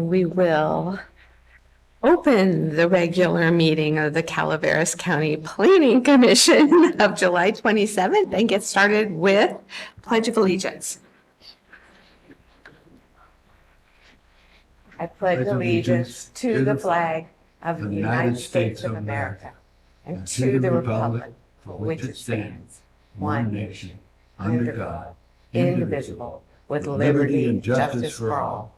And we will open the regular meeting of the Calaveras County Planning Commission of July 27th and get started with Pledge of Allegiance. I pledge allegiance to the flag of the United States of America and to the republic for which it stands, one nation, under God, indivisible, with liberty and justice for all.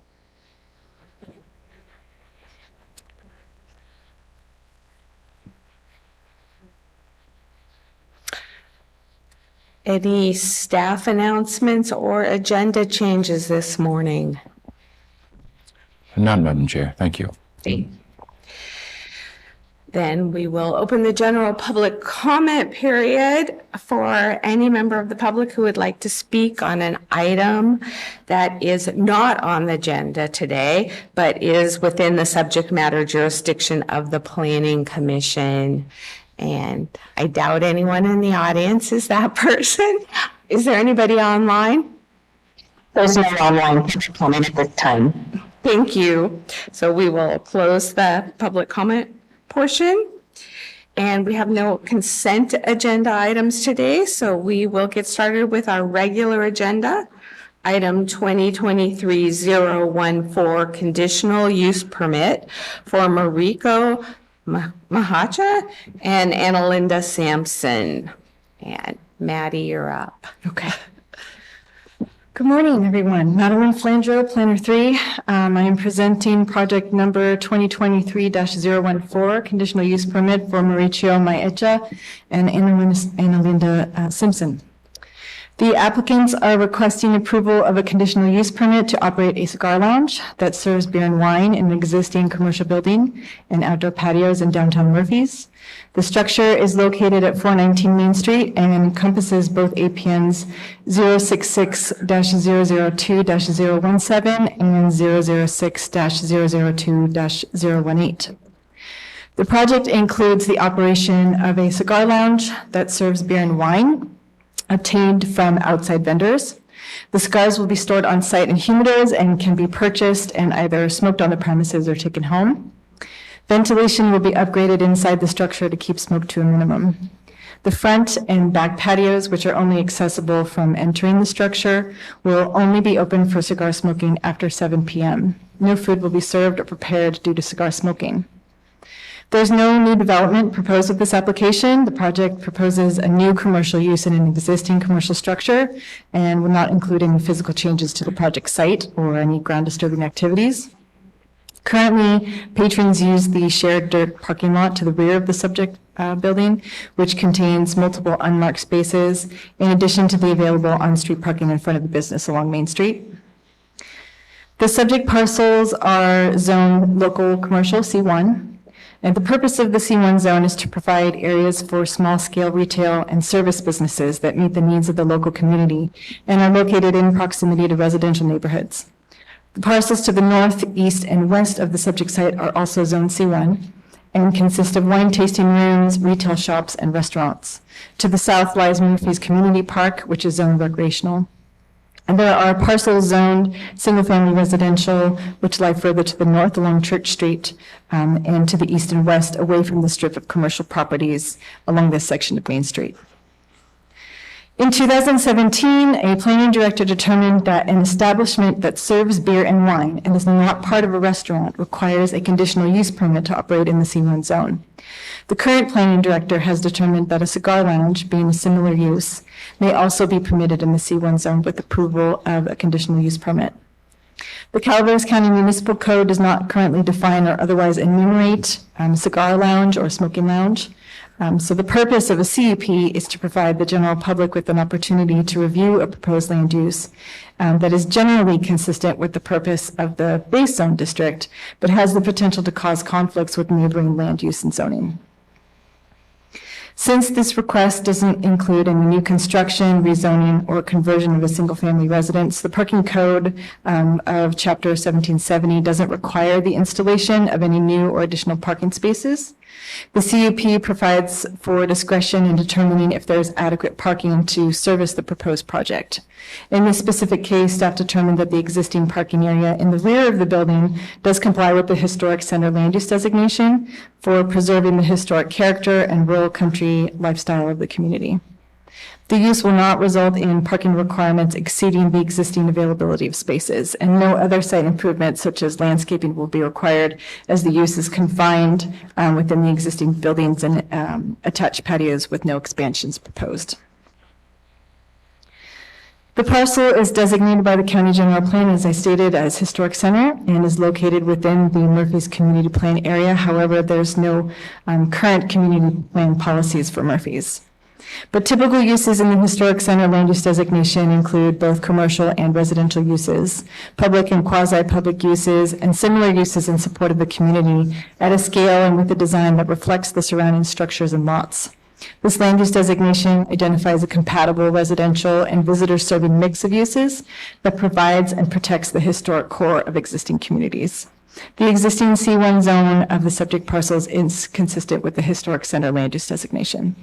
Any staff announcements or agenda changes this morning? None, Madam Chair. Thank you. Then we will open the general public comment period for any member of the public who would like to speak on an item that is not on the agenda today, but is within the subject matter jurisdiction of the Planning Commission. And I doubt anyone in the audience is that person. Is there anybody online? There's no online comment at this time. Thank you. So we will close the public comment portion. And we have no consent agenda items today, so we will get started with our regular agenda. Item 2023-014, conditional use permit for Mariko Mahacha and Analinda Sampson. And Maddie, you're up. Okay. Good morning, everyone. Madeline Flandreau, Planner 3. I am presenting project number 2023-014, conditional use permit for Mauricio Maecha and Analinda Simpson. The applicants are requesting approval of a conditional use permit to operate a cigar lounge that serves beer and wine in an existing commercial building and outdoor patios in downtown Murphys. The structure is located at 419 Main Street and encompasses both APNs 066-002-017 and 006-002-018. The project includes the operation of a cigar lounge that serves beer and wine obtained from outside vendors. The cigars will be stored on site in humidors and can be purchased and either smoked on the premises or taken home. Ventilation will be upgraded inside the structure to keep smoke to a minimum. The front and back patios, which are only accessible from entering the structure, will only be open for cigar smoking after 7 p.m. No food will be served or prepared due to cigar smoking. There's no new development proposed with this application. The project proposes a new commercial use in an existing commercial structure and will not include any physical changes to the project site or any ground disturbing activities. Currently, patrons use the shared dirt parking lot to the rear of the subject building, which contains multiple unmarked spaces, in addition to the available on-street parking in front of the business along Main Street. The subject parcels are zoned local commercial C1. And the purpose of the C1 zone is to provide areas for small-scale retail and service businesses that meet the needs of the local community and are located in proximity to residential neighborhoods. The parcels to the north, east, and west of the subject site are also Zone C1 and consist of wine tasting rooms, retail shops, and restaurants. To the south lies Murphy's Community Park, which is zoned recreational. And there are parcels zoned single-family residential, which lie further to the north along Church Street and to the east and west away from the strip of commercial properties along this section of Main Street. In 2017, a planning director determined that an establishment that serves beer and wine and is not part of a restaurant requires a conditional use permit to operate in the C1 zone. The current planning director has determined that a cigar lounge, being a similar use, may also be permitted in the C1 zone with approval of a conditional use permit. The Calaveras County Municipal Code does not currently define or otherwise enumerate cigar lounge or smoking lounge. So the purpose of a CUP is to provide the general public with an opportunity to review a proposed land use that is generally consistent with the purpose of the base zone district, but has the potential to cause conflicts with neighboring land use and zoning. Since this request doesn't include any new construction, rezoning, or conversion of a single-family residence, the parking code of Chapter 1770 doesn't require the installation of any new or additional parking spaces. The CUP provides for discretion in determining if there is adequate parking to service the proposed project. In this specific case, staff determined that the existing parking area in the rear of the building does comply with the Historic Center land use designation for preserving the historic character and rural country lifestyle of the community. The use will not result in parking requirements exceeding the existing availability of spaces, and no other site improvements such as landscaping will be required, as the use is confined within the existing buildings and attached patios with no expansions proposed. The parcel is designated by the County General Plan, as I stated, as Historic Center and is located within the Murphy's Community Plan area. However, there's no current community plan policies for Murphy's. But typical uses in the Historic Center land use designation include both commercial and residential uses, public and quasi-public uses, and similar uses in support of the community at a scale and with a design that reflects the surrounding structures and lots. This land use designation identifies a compatible residential and visitor-serving mix of uses that provides and protects the historic core of existing communities. The existing C1 zone of the subject parcels is consistent with the Historic Center land use designation.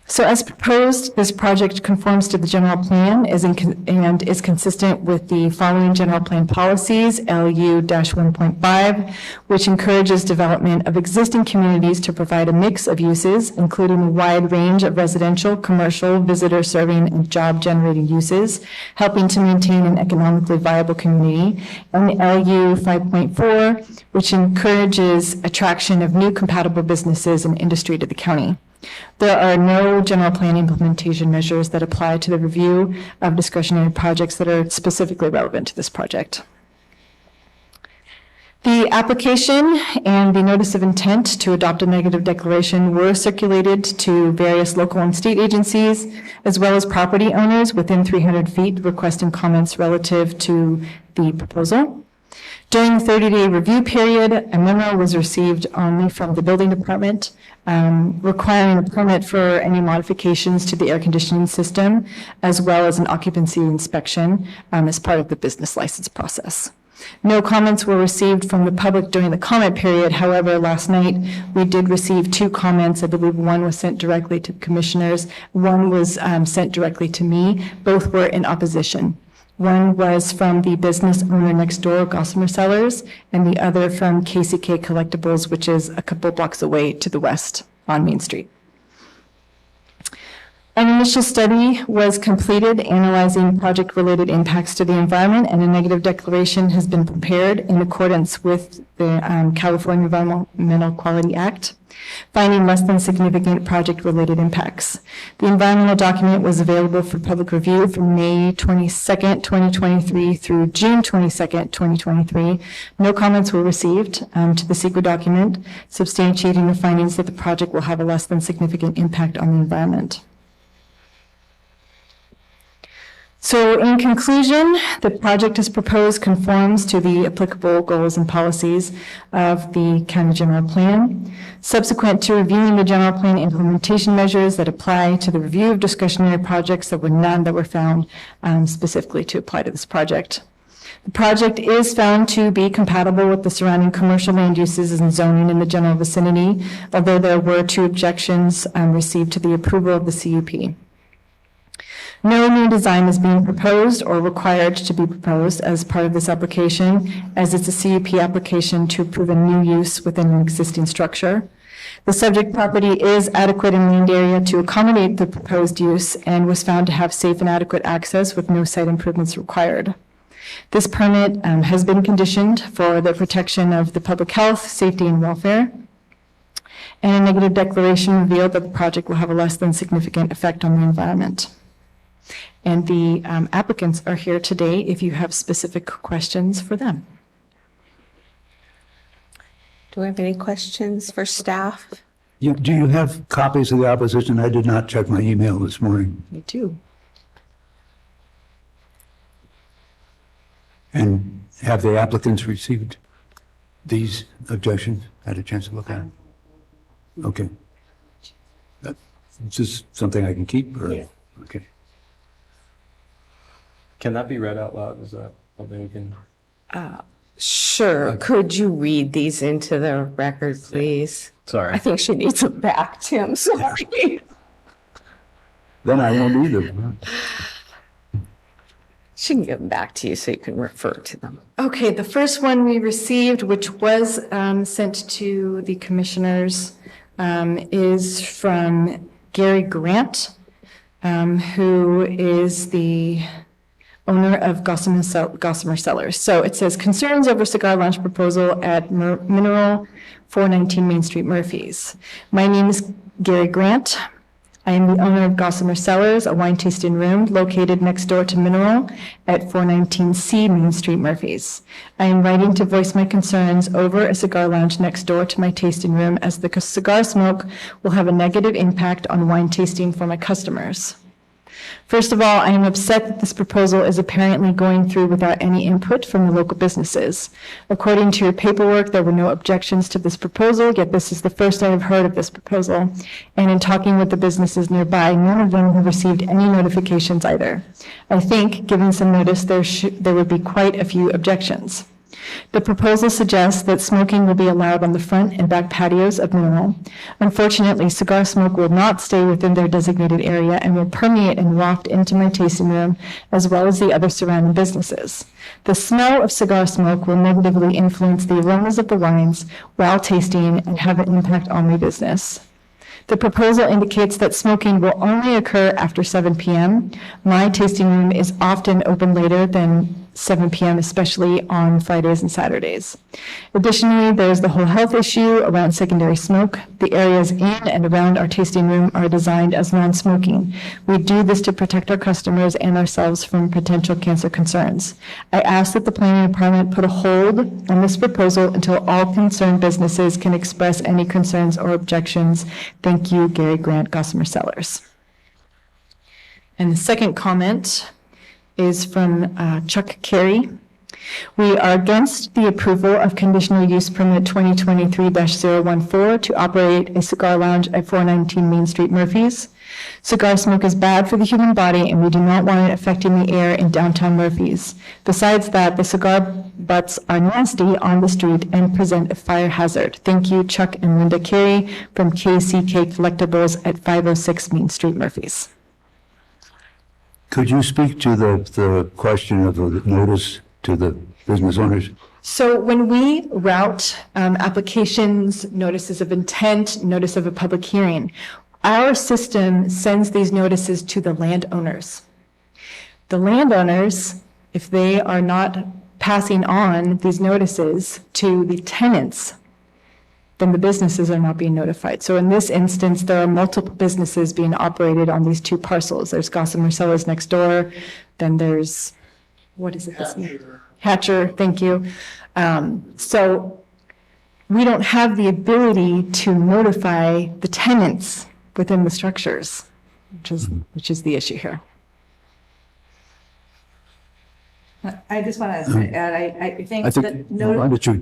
So as proposed, this project conforms to the general plan and is consistent with the following general plan policies, LU-1.5, which encourages development of existing communities to provide a mix of uses, including a wide range of residential, commercial, visitor serving, and job generating uses, helping to maintain an economically viable community, and LU 5.4, which encourages attraction of new compatible businesses and industry to the county. There are no general plan implementation measures that apply to the review of discretionary projects that are specifically relevant to this project. The application and the notice of intent to adopt a negative declaration were circulated to various local and state agencies, as well as property owners within 300 feet requesting comments relative to the proposal. During the 30-day review period, a memo was received only from the building department requiring a permit for any modifications to the air conditioning system, as well as an occupancy inspection as part of the business license process. No comments were received from the public during the comment period. However, last night we did receive 2 comments. I believe one was sent directly to the commissioners. One was sent directly to me. Both were in opposition. One was from the business owner next door, Gossamer Cellars, and the other from KCK Collectibles, which is a couple blocks away to the west on Main Street. An initial study was completed analyzing project-related impacts to the environment, and a negative declaration has been prepared in accordance with the California Environmental Quality Act, finding less than significant project-related impacts. The environmental document was available for public review from May 22nd, 2023 through June 22nd, 2023. No comments were received to the CEQA document, substantiating the findings that the project will have a less than significant impact on the environment. So in conclusion, the project as proposed conforms to the applicable goals and policies of the County General Plan. Subsequent to reviewing the General Plan implementation measures that apply to the review of discretionary projects, there were none that were found specifically to apply to this project. The project is found to be compatible with the surrounding commercial land uses and zoning in the general vicinity, although there were 2 objections received to the approval of the CUP. No new design is being proposed or required to be proposed as part of this application, as it's a CUP application to approve a new use within an existing structure. The subject property is adequate in land area to accommodate the proposed use and was found to have safe and adequate access with no site improvements required. This permit has been conditioned for the protection of the public health, safety, and welfare. And a negative declaration revealed that the project will have a less than significant effect on the environment. And the applicants are here today if you have specific questions for them. Do we have any questions for staff? Do you have copies of the opposition? I did not check my email this morning. Me too. And have the applicants received these objections? Had a chance to look at them? Okay. That's just something I can keep? Or? Yeah. Okay. Can that be read out loud? Is that something we can? Sure. Could you read these into the record, please? Sorry. I think she needs them back, Tim. Sorry. Then I won't either. She can give them back to you so you can refer to them. Okay, the first one we received, which was sent to the commissioners, is from Gary Grant, who is the owner of Gossamer Cellars. So it says, concerns over cigar lounge proposal at Mineral 419 Main Street, Murphy's. My name is Gary Grant. I am the owner of Gossamer Cellars, a wine tasting room located next door to Mineral at 419C Main Street, Murphy's. I am writing to voice my concerns over a cigar lounge next door to my tasting room, as the cigar smoke will have a negative impact on wine tasting for my customers. First of all, I am upset that this proposal is apparently going through without any input from the local businesses. According to your paperwork, there were no objections to this proposal, yet this is the first I have heard of this proposal. And in talking with the businesses nearby, none of them have received any notifications either. I think, given some notice, there would be quite a few objections. The proposal suggests that smoking will be allowed on the front and back patios of Mineral. Unfortunately, cigar smoke will not stay within their designated area and will permeate and waft into my tasting room, as well as the other surrounding businesses. The smell of cigar smoke will negatively influence the aromas of the wines while tasting and have an impact on my business. The proposal indicates that smoking will only occur after 7 p.m. My tasting room is often open later than 7 p.m., especially on Fridays and Saturdays. Additionally, there's the whole health issue around secondary smoke. The areas in and around our tasting room are designed as non-smoking. We do this to protect our customers and ourselves from potential cancer concerns. I ask that the planning department put a hold on this proposal until all concerned businesses can express any concerns or objections. Thank you, Gary Grant, Gossamer Cellars. And the second comment is from Chuck Carey. We are against the approval of conditional use permit 2023-014 to operate a cigar lounge at 419 Main Street, Murphy's. Cigar smoke is bad for the human body, and we do not want it affecting the air in downtown Murphy's. Besides that, the cigar butts are nasty on the street and present a fire hazard. Thank you, Chuck and Linda Carey from KCK Collectibles at 506 Main Street, Murphy's. Could you speak to the question of the notice to the business owners? So when we route applications, notices of intent, notice of a public hearing, our system sends these notices to the landowners. The landowners, if they are not passing on these notices to the tenants, then the businesses are not being notified. So in this instance, there are multiple businesses being operated on these two parcels. There's Gossamer Cellars next door, then there's, what is it? Hatcher, thank you. So we don't have the ability to notify the tenants within the structures, which is the issue here. I just want to add, I think I that think, why don't you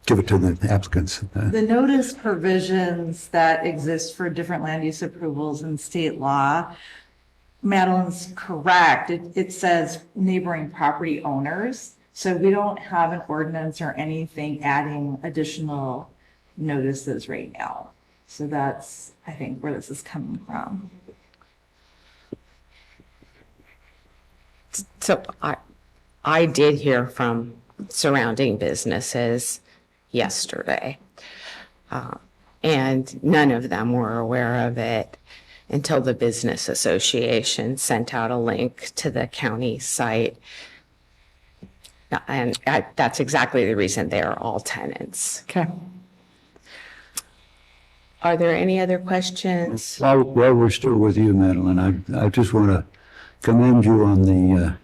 give it to the applicants? the notice provisions that exist for different land use approvals in state law, Madeline's correct. It says neighboring property owners. So we don't have an ordinance or anything adding additional notices right now. So that's, I think, where this is coming from. So I did hear from surrounding businesses yesterday, and none of them were aware of it until the business association sent out a link to the county site. And that's exactly the reason they are all tenants. Okay. Are there any other questions? While we're still with you, Madeline, I just want to commend you on the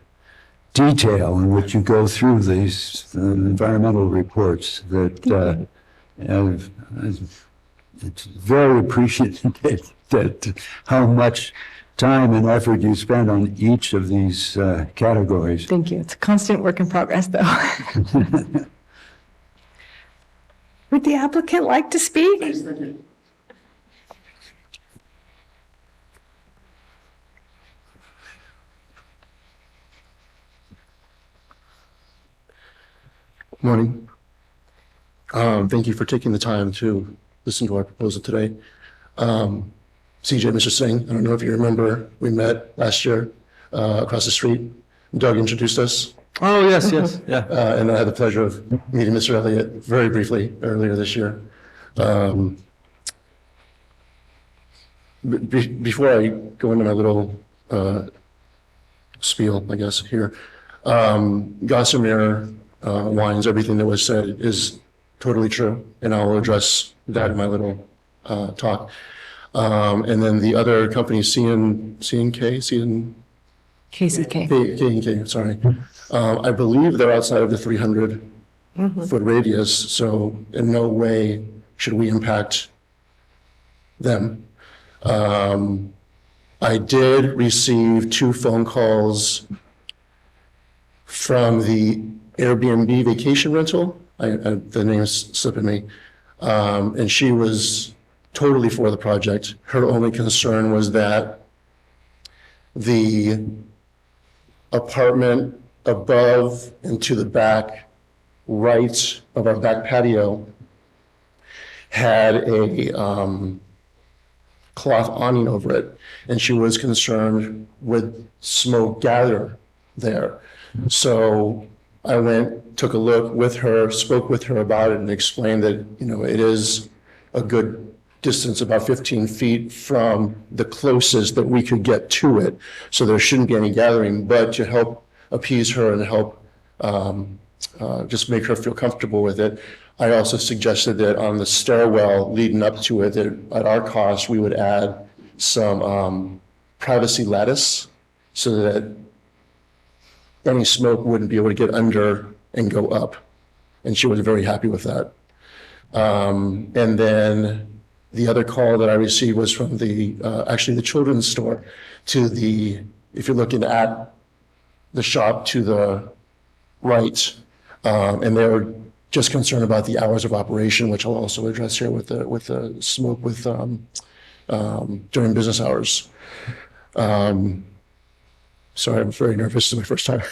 detail in which you go through these environmental reports. That it's very appreciated that how much time and effort you spend on each of these categories. Thank you. It's a constant work in progress, though. Would the applicant like to speak? Morning. Thank you for taking the time to listen to our proposal today. CJ, Mr. Singh, I don't know if you remember, we met last year across the street. Doug introduced us. Oh, yes, yes, yeah. And I had the pleasure of meeting Mr. Elliott very briefly earlier this year. Before I go into my little spiel, I guess, here, Gossamer Wines, everything that was said is totally true, and I'll address that in my little talk. And then the other company, KCK. sorry. I believe they're outside of the 300 foot radius, so in no way should we impact them. I did receive 2 phone calls from the Airbnb vacation rental. The name is slipping me. And she was totally for the project. Her only concern was that the apartment above and to the back right of our back patio had a cloth awning over it, and she was concerned with smoke gather there. So I went, took a look with her, spoke with her about it, and explained that, you know, it is a good distance, about 15 feet from the closest that we could get to it, so there shouldn't be any gathering. But to help appease her and help just make her feel comfortable with it, I also suggested that on the stairwell leading up to it, that at our cost, we would add some privacy lattice so that any smoke wouldn't be able to get under and go up. And she was very happy with that. And then the other call that I received was from the, actually the children's store to the, if you're looking at the shop to the right, and they were just concerned about the hours of operation, which I'll also address here with the smoke during business hours. Sorry, I'm very nervous. This is my first time.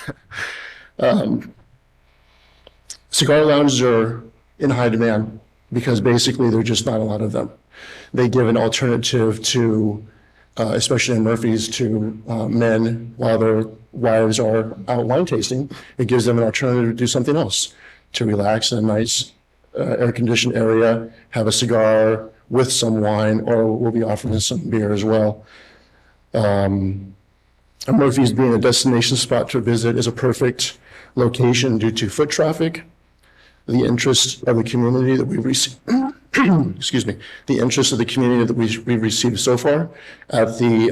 Cigar lounges are in high demand because basically there are just not a lot of them. They give an alternative to, especially in Murphy's, to men while their wives are out wine tasting. It gives them an alternative to do something else, to relax in a nice air-conditioned area, have a cigar with some wine, or we'll be offering some beer as well. Murphy's, being a destination spot to visit, is a perfect location due to foot traffic, the interest of the community that we've received, excuse me, the interest of the community that we've received so far at the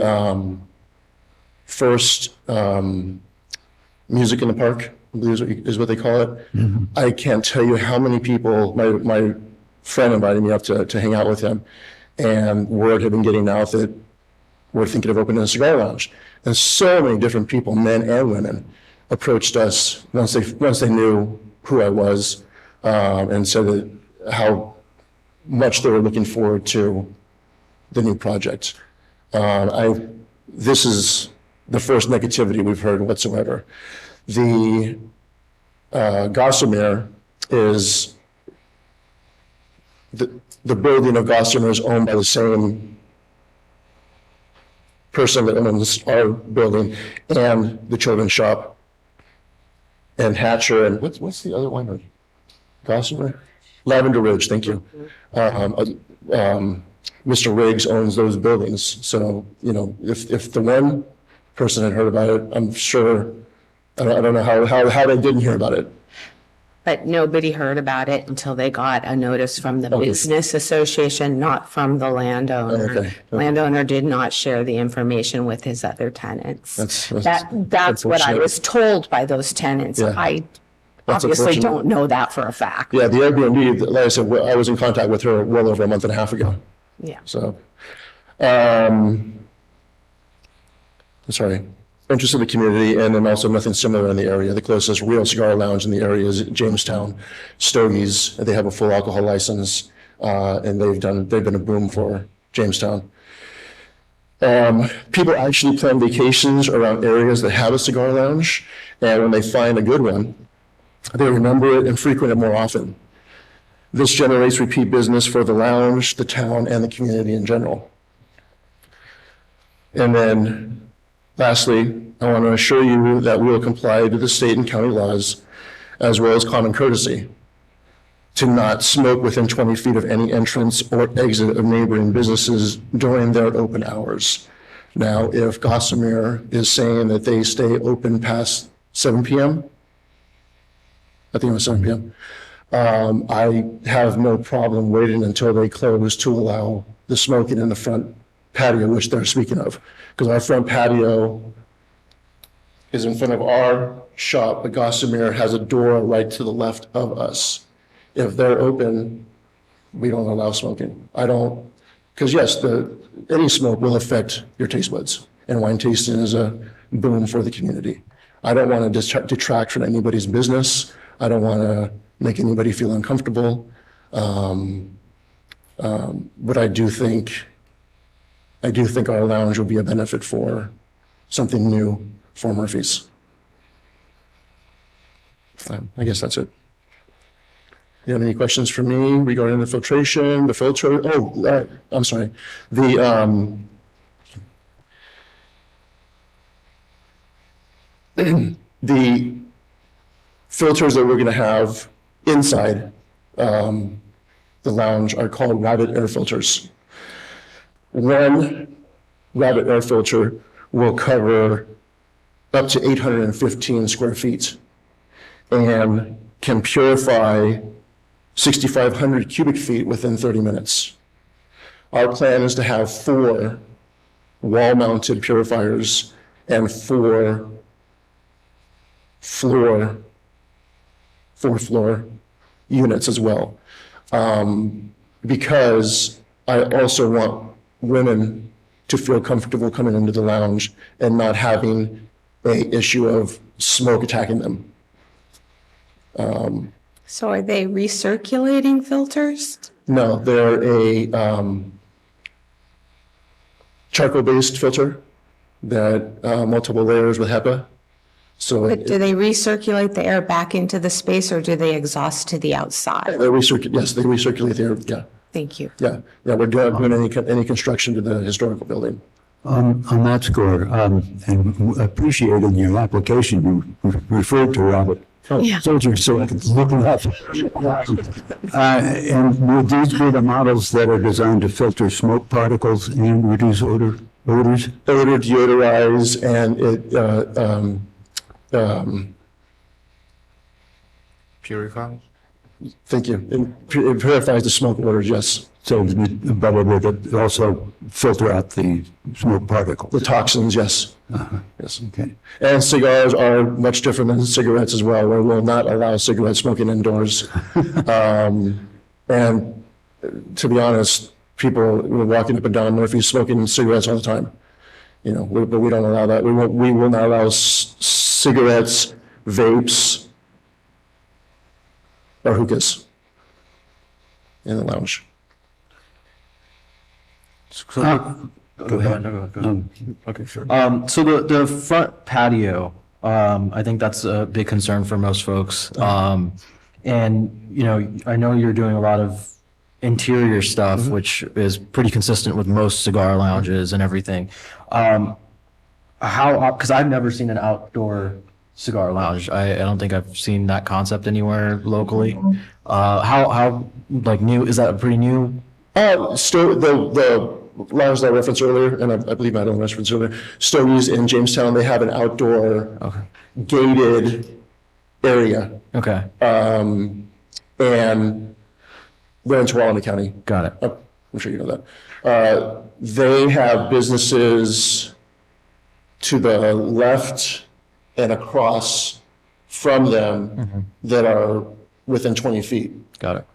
first Music in the Park, I believe is what they call it. Mm-hmm. I can't tell you how many people, my friend invited me up to hang out with him, and word had been getting out that we're thinking of opening a cigar lounge. And so many different people, men and women, approached us once they knew who I was, and said that how much they were looking forward to the new project. This is the first negativity we've heard whatsoever. The Gossamer is, the building of Gossamer is owned by the same person that owns our building and the children's shop and Hatcher and what's the other one? Gossamer? Lavender Ridge, thank you. Mr. Riggs owns those buildings. So, you know, if the one person had heard about it, I'm sure, I don't know how they didn't hear about it. But nobody heard about it until they got a notice from the business association, not from the landowner. Okay. Landowner did not share the information with his other tenants. That's what I unfortunate. was told by those tenants. Yeah. I That's obviously unfortunate. don't know that for a fact. Yeah, the Airbnb, like I said, I was in contact with her well over a month and a half ago. Yeah. So, sorry, interest of the community, and then also nothing similar in the area. The closest real cigar lounge in the area is Jamestown Stogies. They have a full alcohol license, and they've been a boom for Jamestown. People actually plan vacations around areas that have a cigar lounge, and when they find a good one, They remember it and frequent it more often. This generates repeat business for the lounge, the town, and the community in general. And then lastly, I want to assure you that we will comply to the state and county laws as well as common courtesy to not smoke within 20 feet of any entrance or exit of neighboring businesses during their open hours. Now, if Gossamer is saying that they stay open past 7 p.m., I think it was 7 p.m., I have no problem waiting until they close to allow the smoking in the front patio, which they're speaking of. Because our front patio is in front of our shop, but Gossamer has a door right to the left of us. If they're open, we don't allow smoking. I don't, because yes, any smoke will affect your taste buds, and wine tasting is a boon for the community. I don't want to detract from anybody's business. I don't want to make anybody feel uncomfortable. But I do think our lounge will be a benefit for something new for Murphy's. I guess that's it. You have any questions for me regarding the filtration, the filter? Oh, I'm sorry. The filters that we're going to have inside the lounge are called rabbit air filters. One rabbit air filter will cover up to 815 square feet and can purify 6,500 cubic feet within 30 minutes. Our plan is to have 4 wall-mounted purifiers and 4 floor units as well. Because I also want women to feel comfortable coming into the lounge and not having an issue of smoke attacking them. So are they recirculating filters? No, they're a charcoal-based filter that multiple layers with HEPA. So But do they recirculate the air back into the space, or do they exhaust to the outside? they recirculate the air. Yeah, Thank you. yeah. We're doing any construction to the historical building. On that score, and appreciating your application, you referred to Robert Yeah. Soldier, so I could look it up. And would these be the models that are designed to filter smoke particles and reduce odors? Odor deodorize, and it Purified? thank you. It purifies the smoke odors. Yes, So, but it would also filter out the smoke particles. the toxins. Yes, yes. Okay. And cigars are much different than cigarettes as well. We will not allow cigarette smoking indoors. And to be honest, people were walking up and down Murphy smoking cigarettes all the time. You know, but we don't allow that. We will not allow cigarettes, vapes, or hookahs in the lounge. Go ahead. Okay. So the front patio, I think that's a big concern for most folks. And, you know, I know you're doing a lot of interior stuff, which is pretty consistent with most cigar lounges and everything. Because I've never seen an outdoor cigar lounge. I don't think I've seen that concept anywhere locally. How like new, is that a pretty new? Still, the lounge that I referenced earlier, and I believe I don't reference earlier, Stogies in Jamestown, they have an outdoor gated area. Okay. And we're in Tuolumne County. Got it. I'm sure you know that. They have businesses to the left and across from them that are within 20 feet. Got it.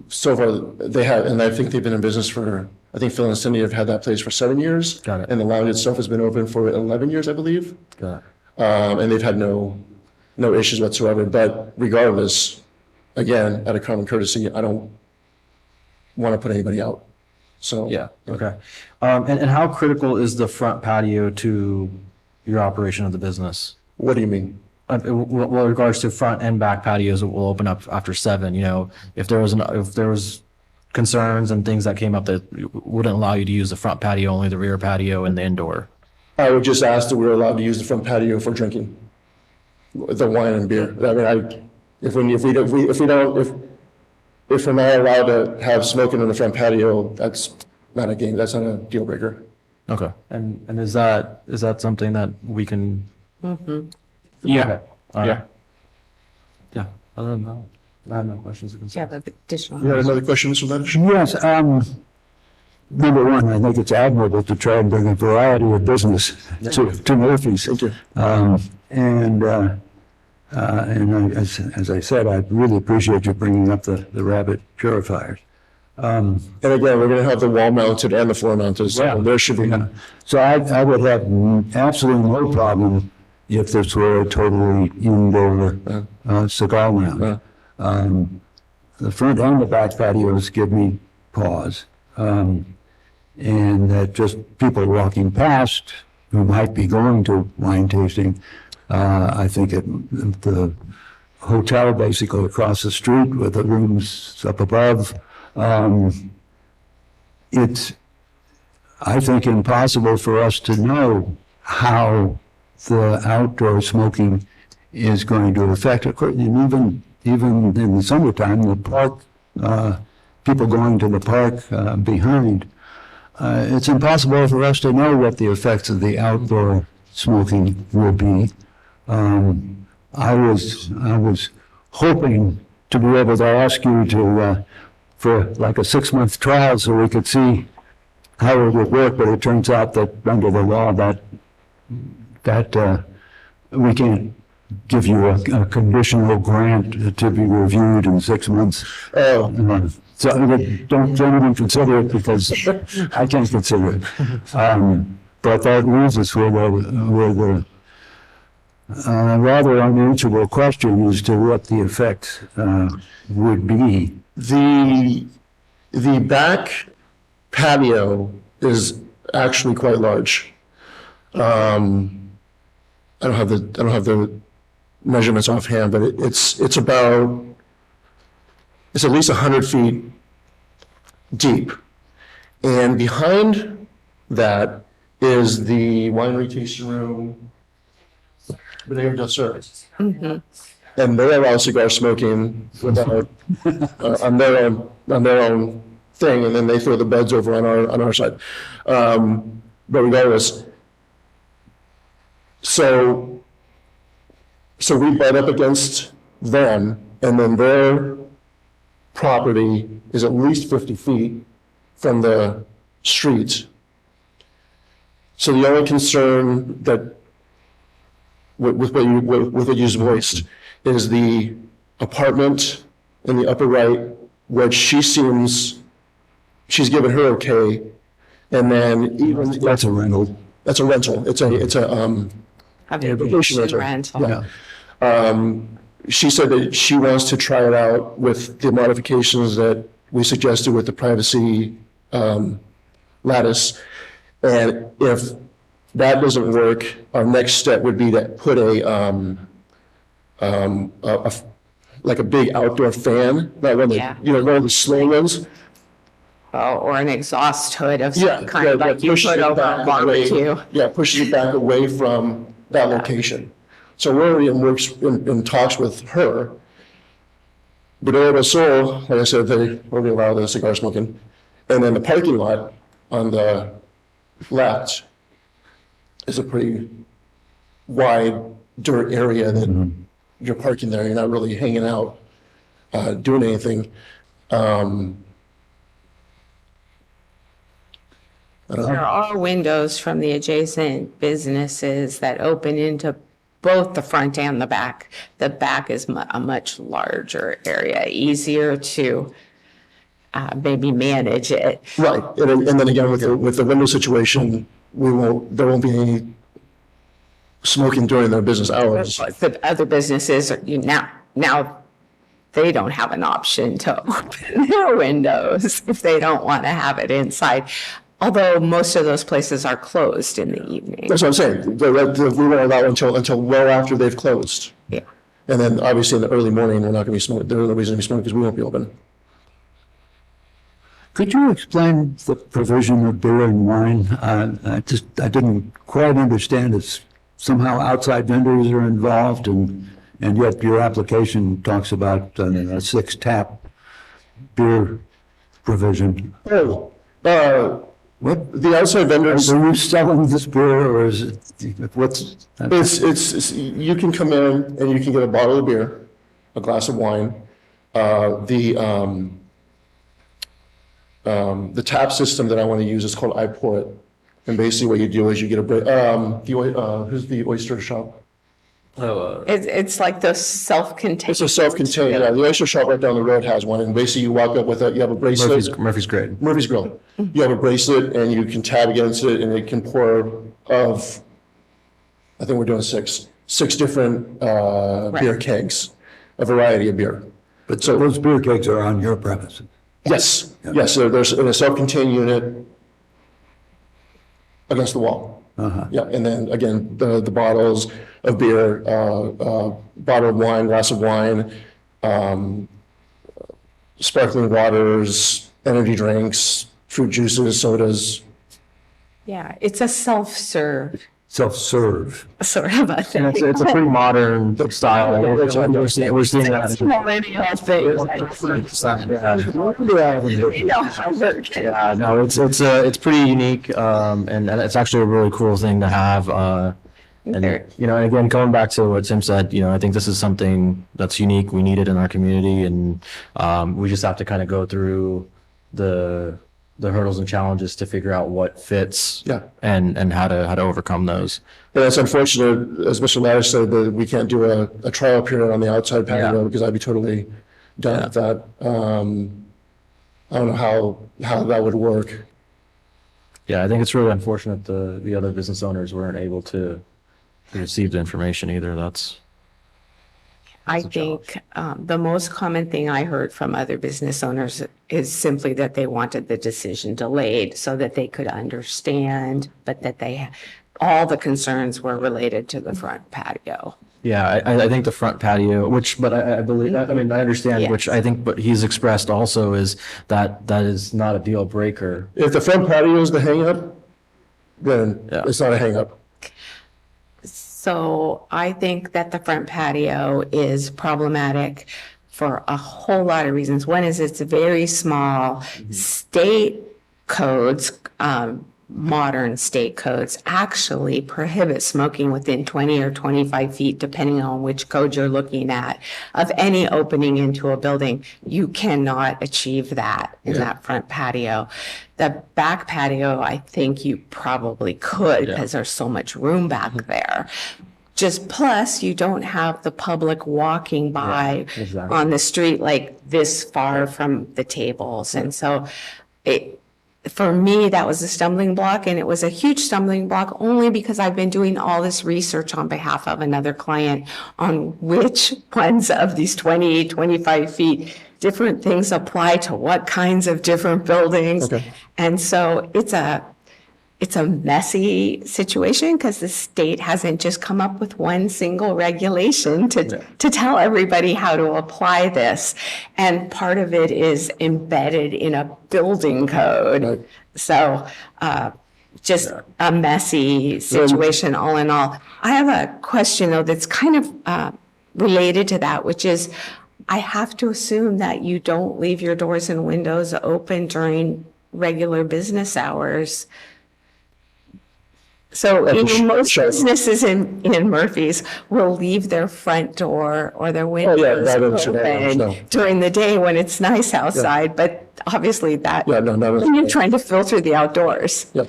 So far, they have, and I think they've been in business for, I think Phil and Cindy have had that place for 7 years. Got it. And the lounge itself has been open for 11 years, I believe. Got it. And they've had no issues whatsoever. But regardless, again, out of common courtesy, I don't want to put anybody out. So Yeah. Okay. And how critical is the front patio to your operation of the business? What do you mean? with regards to front and back patios, it will open up after 7, if there was concerns and things that came up that wouldn't allow you to use the front patio, only the rear patio and the indoor. I would just ask that we're allowed to use the front patio for drinking the wine and beer. I mean, if we're not allowed to have smoking in the front patio, that's not a game, that's not a deal breaker. Okay. And is that something that we can? Yeah. Okay. All right. Yeah. Yeah. Other than that, I have no questions or Do you have concerns. additional? You had another question, Mr. Ledish? Yes, number one, I think it's admirable to try and bring a variety of business to Murphy's. Thank you. As I said, I really appreciate you bringing up the rabbit purifiers. And again, we're gonna have the wall mounted and the floor mounted, so there should be. So I would have absolutely no problem if this were a totally indoor cigar lounge. The front and the back patios give me pause. And that just people walking past who might be going to wine tasting, I think the hotel basically across the street with the rooms up above, it's, I think, impossible for us to know how the outdoor smoking is going to affect it. And even in the summertime, the park, people going to the park behind, it's impossible for us to know what the effects of the outdoor smoking will be. I was hoping to be able to ask you to, for like a 6-month trial so we could see how it would work, but it turns out that under the law that we can't give you a conditional grant to be reviewed in 6 months. So don't even consider it because I can't consider it. But that leaves us with a rather unanswerable question as to what the effects would be. The back patio is actually quite large. I don't have the measurements offhand, but it's at least 100 feet deep. And behind that is the winery tasting room, bodega del sur. And they allow cigar smoking without, on their own thing, and then they throw the beds over on our side. But regardless, so we butt up against them, and then their property is at least 50 feet from the street. So the only concern that with what you voiced is the apartment in the upper right, which she's given her okay, and then even That's a rental. that's a rental. It's a vacation rental. Rental. Yeah. She said that she wants to try it out with the modifications that we suggested with the privacy lattice. And if that doesn't work, our next step would be to put like a big outdoor fan, not one of the, one of the slow ones. Oh, or an exhaust hood of Yeah, some kind, like you pushes put it over back a barbecue. away. Yeah, pushes it back away from that location. So we're already in talks with her. Bodega del Sur, like I said, they already allow the cigar smoking. And then the parking lot on the left is a pretty wide dirt area that you're parking there. You're not really hanging out, doing anything. There are windows from the adjacent businesses that open into both the front and the back. The back is a much larger area, easier to maybe manage it. Right, and then again, with the window situation, there won't be any smoking during their business hours. The other businesses, now they don't have an option to open their windows if they don't want to have it inside. Although most of those places are closed in the evening. That's what I'm saying. We won't allow until well after they've closed. Yeah. And then obviously in the early morning, we're not going to be smoking. There's no reason to be smoking because we won't be open. Could you explain the provision of beer and wine? I didn't quite understand it. Somehow outside vendors are involved and yet your application talks about a 6 tap beer provision. Oh, What? the outside vendors, Are you selling this beer or is it, what's? it's, you can come in and you can get a bottle of beer, a glass of wine. The tap system that I want to use is called I Pour It. And basically what you do is you get who's the oyster shop? It's like those self-contained. It's a self-contained, yeah, the oyster shop right down the road has one, and basically you walk up with you have a bracelet. Murphy's Grade. Murphy's Grill. You have a bracelet and you can tab against it and it can pour I think we're doing six different beer kegs, a variety of beer. But so those beer kegs are on your premises? Yes, yes, so there's in a self-contained unit against the wall. Yeah, and then again, the bottles of beer, bottle of wine, glass of wine, sparkling waters, energy drinks, fruit juices, sodas. Yeah, it's a self-serve Self-serve. sort of a thing. And it's a pretty modern style. We're seeing that. Millennial thing. Yeah, no, it's pretty unique, and it's actually a really cool thing to have. And you know, and again, going back to what Tim said, you know, I think this is something that's unique. We need it in our community, and we just have to kind of go through the hurdles and challenges to figure out what fits. Yeah. And how to overcome those. And it's unfortunate, as Mr. Laddish said, that we can't do a trial period on the outside patio Yeah. because I'd be totally done with that. I don't know how that would work. Yeah, I think it's really unfortunate the other business owners weren't able to receive the information either. I think the most common thing I heard from other business owners is simply that they wanted the decision delayed so that they could understand, but that all the concerns were related to the front patio. Yeah, I think the front patio, but I believe, I mean, I understand, Yes. which I think, but he's expressed also is that is not a deal breaker. If the front patio is the hang-up, then Yeah. it's not a hang-up. So I think that the front patio is problematic for a whole lot of reasons. One is it's very small. State codes, modern state codes actually prohibit smoking within 20 or 25 feet, depending on which code you're looking at, of any opening into a building. You cannot achieve that in that front patio. The back patio, I think you probably could because there's so much room back there. Just plus, you don't have the public walking by exactly. on the street like this far from the tables. And so for me, that was a stumbling block, and it was a huge stumbling block only because I've been doing all this research on behalf of another client on which ones of these 20, 25 feet, different things apply to what kinds of different buildings. Okay. And so it's a messy situation because the state hasn't just come up with one single regulation to tell everybody how to apply this. And part of it is embedded in a building code. Right. So just a messy situation all in all. I have a question though that's kind of related to that, which is I have to assume that you don't leave your doors and windows open during regular business hours. So most businesses in Murphy's will leave their front door or their windows that is open no. during the day when it's nice outside, but obviously that, Yeah, no. when you're trying to filter the outdoors. Yeah.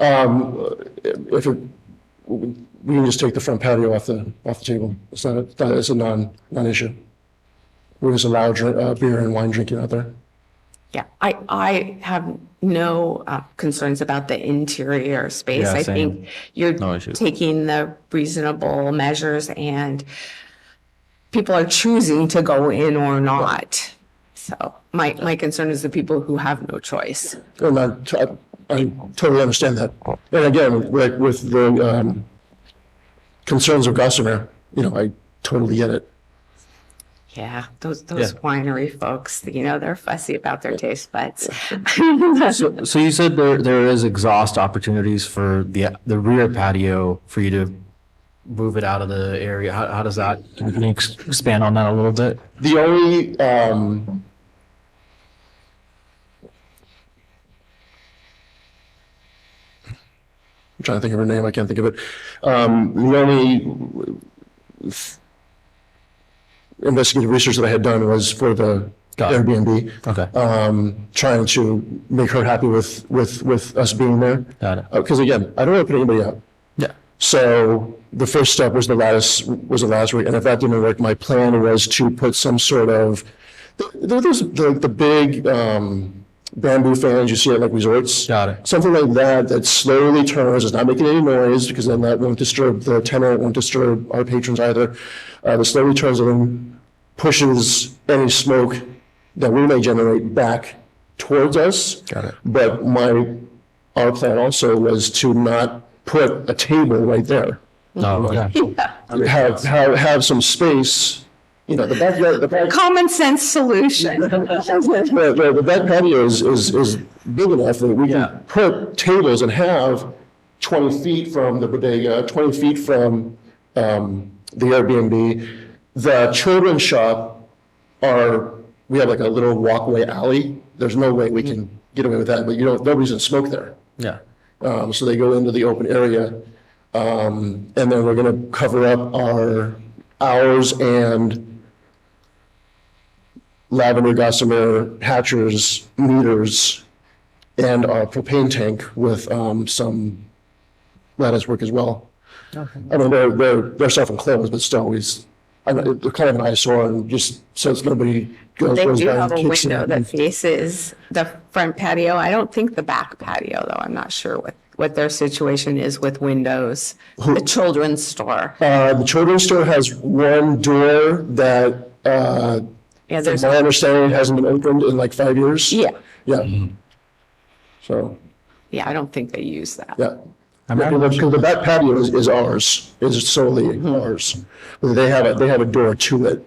If we can just take the front patio off the table. It's a non-issue. We just allow beer and wine drinking out there. Yeah, I have no concerns about the interior space. Yeah, I same. think you're No issues. taking the reasonable measures and people are choosing to go in or not. So my concern is the people who have no choice. And I totally understand that. And again, like with the concerns of Gossamer, I totally get it. Yeah, those winery folks, they're fussy about their taste buds. So you said there is exhaust opportunities for the rear patio for you to move it out of the area. How does that, can you expand on that a little bit? The only, I'm trying to think of her name, I can't think of it. The only investigative research that I had done was for the Airbnb. Okay. Trying to make her happy with us being there. Got it. Because again, I don't want to put anybody out. Yeah. So the first step was the lattice work, and if that didn't work, my plan was to put some sort of there's the big bamboo fans you see at like resorts. Got it. Something like that slowly turns. It's not making any noise because then that won't disturb the tenant, won't disturb our patrons either. That slowly turns and then pushes any smoke that we may generate back towards us. Got it. But our plan also was to not put a table right there. No. Okay. Have some space. The back Common sense solution. the back patio is big enough that we can put tables and have 20 feet from the bodega, 20 feet from the Airbnb. The children's shop we have like a little walkway alley. There's no way we can get away with that, but nobody's gonna smoke there. Yeah. So they go into the open area, and then we're gonna cover up our hours and lavender, gossamer, hatchers, meters, and our propane tank with some lattice work as well. Okay. I mean, they're self-enclosed, but still, they're kind of an eyesore, and just since nobody goes They by do and have a kicks window it. that faces the front patio. I don't think the back patio, though. I'm not sure what their situation is with windows. The children's store. The children's store has one door that, Yeah, from there's, my understanding, hasn't been opened in like 5 years. yeah, Yeah. So, I don't think they use that. yeah. Because the back patio is ours, is solely ours. They have a door to it.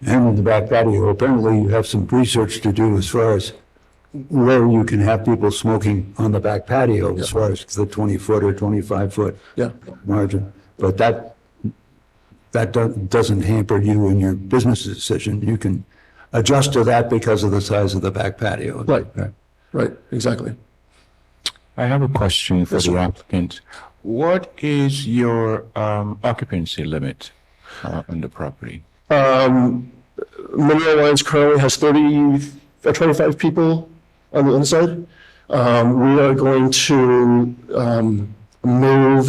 And with the back patio, apparently you have some research to do as far as where you can have people smoking on the back patio, as far as the 20-foot or 25-foot Yeah. margin. But that doesn't hamper you in your business decision. You can adjust to that because of the size of the back patio. Right, exactly. I have a question for the applicant. What is your occupancy limit on the property? Mineral Wines currently has 25 people on the inside. We are going to move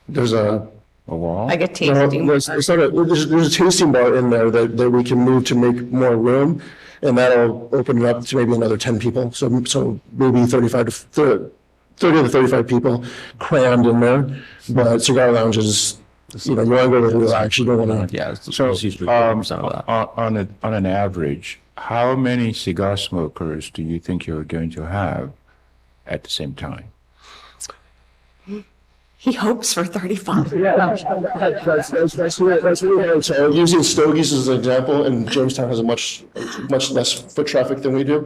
there's a wall? Like a tasting. there's a tasting bar in there that we can move to make more room, and that'll open it up to maybe another 10 people. So maybe 30 to 35 people crammed in there. But cigar lounges, you want to go with relax. You don't want to. Yeah. So, it's usually 4% of that. on an average, how many cigar smokers do you think you're going to have at the same time? He hopes for 35. That's really hard. So using Stogies as an example, and Jamestown has a much less foot traffic than we do.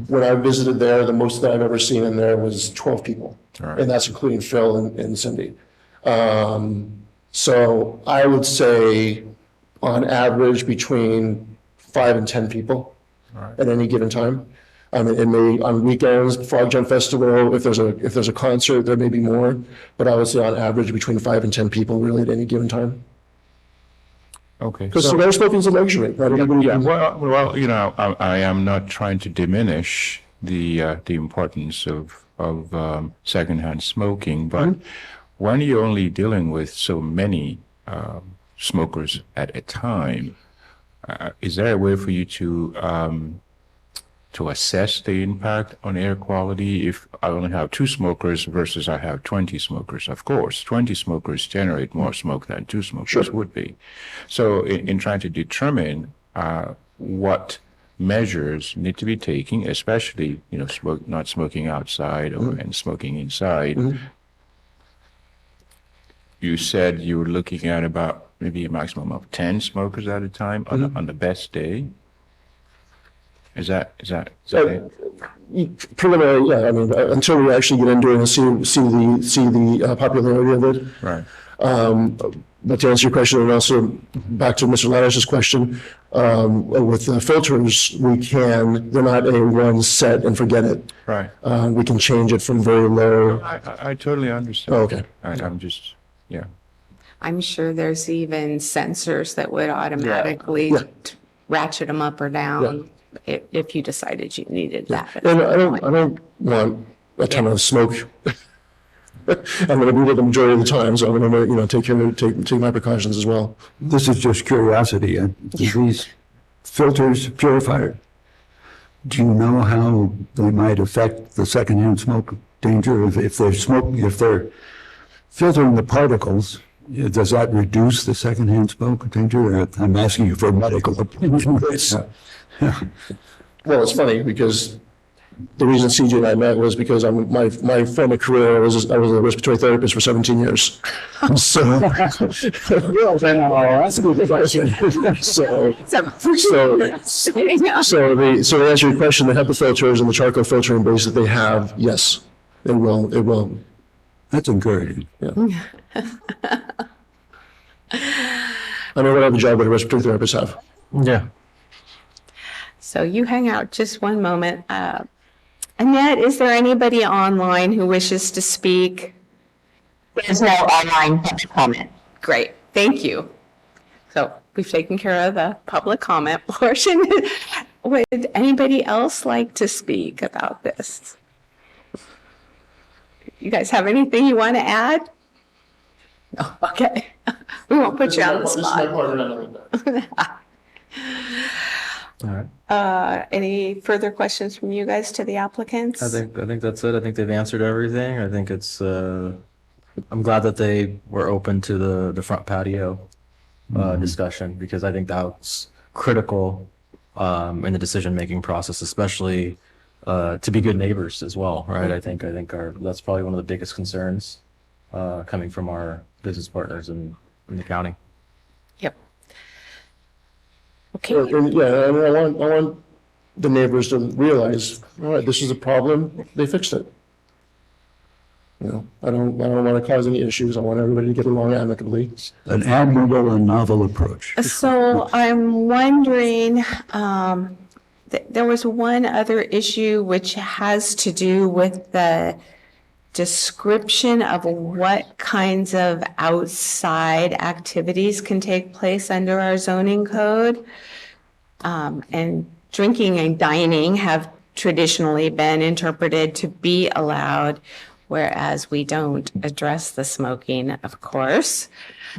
When I visited there, the most that I've ever seen in there was 12 people. Right. And that's including Phil and Cindy. So I would say on average between 5 and 10 people at any given time. I mean, it may, on weekends, Frog Jump Festival, if there's a concert, there may be more, but I would say on average between 5 and 10 people really at any given time. Okay. Because cigar smoking is a luxury. Not everybody Yeah, can- well, I am not trying to diminish the importance of secondhand smoking, but when you're only dealing with so many smokers at a time, is there a way for you to to assess the impact on air quality if I only have 2 smokers versus I have 20 smokers. Of course, 20 smokers generate more smoke than 2 smokers would be. So in trying to determine what measures need to be taken, especially, not smoking outside and smoking inside, you said you were looking at about maybe a maximum of 10 smokers at a time on the best day. Is that it? Preliminary, yeah, I mean, until we actually get into it and see the popularity of it. Right. But to answer your question, and also back to Mr. Ladish's question, with the filters, they're not a one set and forget it. Right. We can change it from very low. I totally understand. Oh, okay. I'm just, yeah. I'm sure there's even sensors that would automatically ratchet them up or down if you decided you needed that. And I don't want a ton of smoke. I'm going to be with the majority of the time, so I'm going to take my precautions as well. This is just curiosity. These filters, purifier, do you know how they might affect the secondhand smoke danger? If they're filtering the particles, does that reduce the secondhand smoke danger? I'm asking you for medical opinion. Well, it's funny because the reason CJ and I met was because my former career I was a respiratory therapist for 17 years. So, well, then that's a good question. So to answer your question, the HEPA filters and the charcoal filtering base that they have, yes, it will. That's encouraging. Yeah. I mean, whatever job would a respiratory therapist have? Yeah. So you hang out just one moment. Annette, is there anybody online who wishes to speak? There's no online public comment. Great, thank you. So we've taken care of the public comment portion. Would anybody else like to speak about this? You guys have anything you want to add? No, okay. We won't put you on the spot. All right. Any further questions from you guys to the applicants? I think that's it. I think they've answered everything. I think it's, I'm glad that they were open to the front patio discussion, because I think that's critical in the decision-making process, especially to be good neighbors as well, right? I think that's probably one of the biggest concerns coming from our business partners in the county. Yep. Okay. And I want the neighbors to realize, all right, this is a problem. They fixed it. I don't want to cause any issues. I want everybody to get along amicably. An admirable and novel approach. So I'm wondering, there was one other issue which has to do with the description of what kinds of outside activities can take place under our zoning code. And drinking and dining have traditionally been interpreted to be allowed, whereas we don't address the smoking, of course.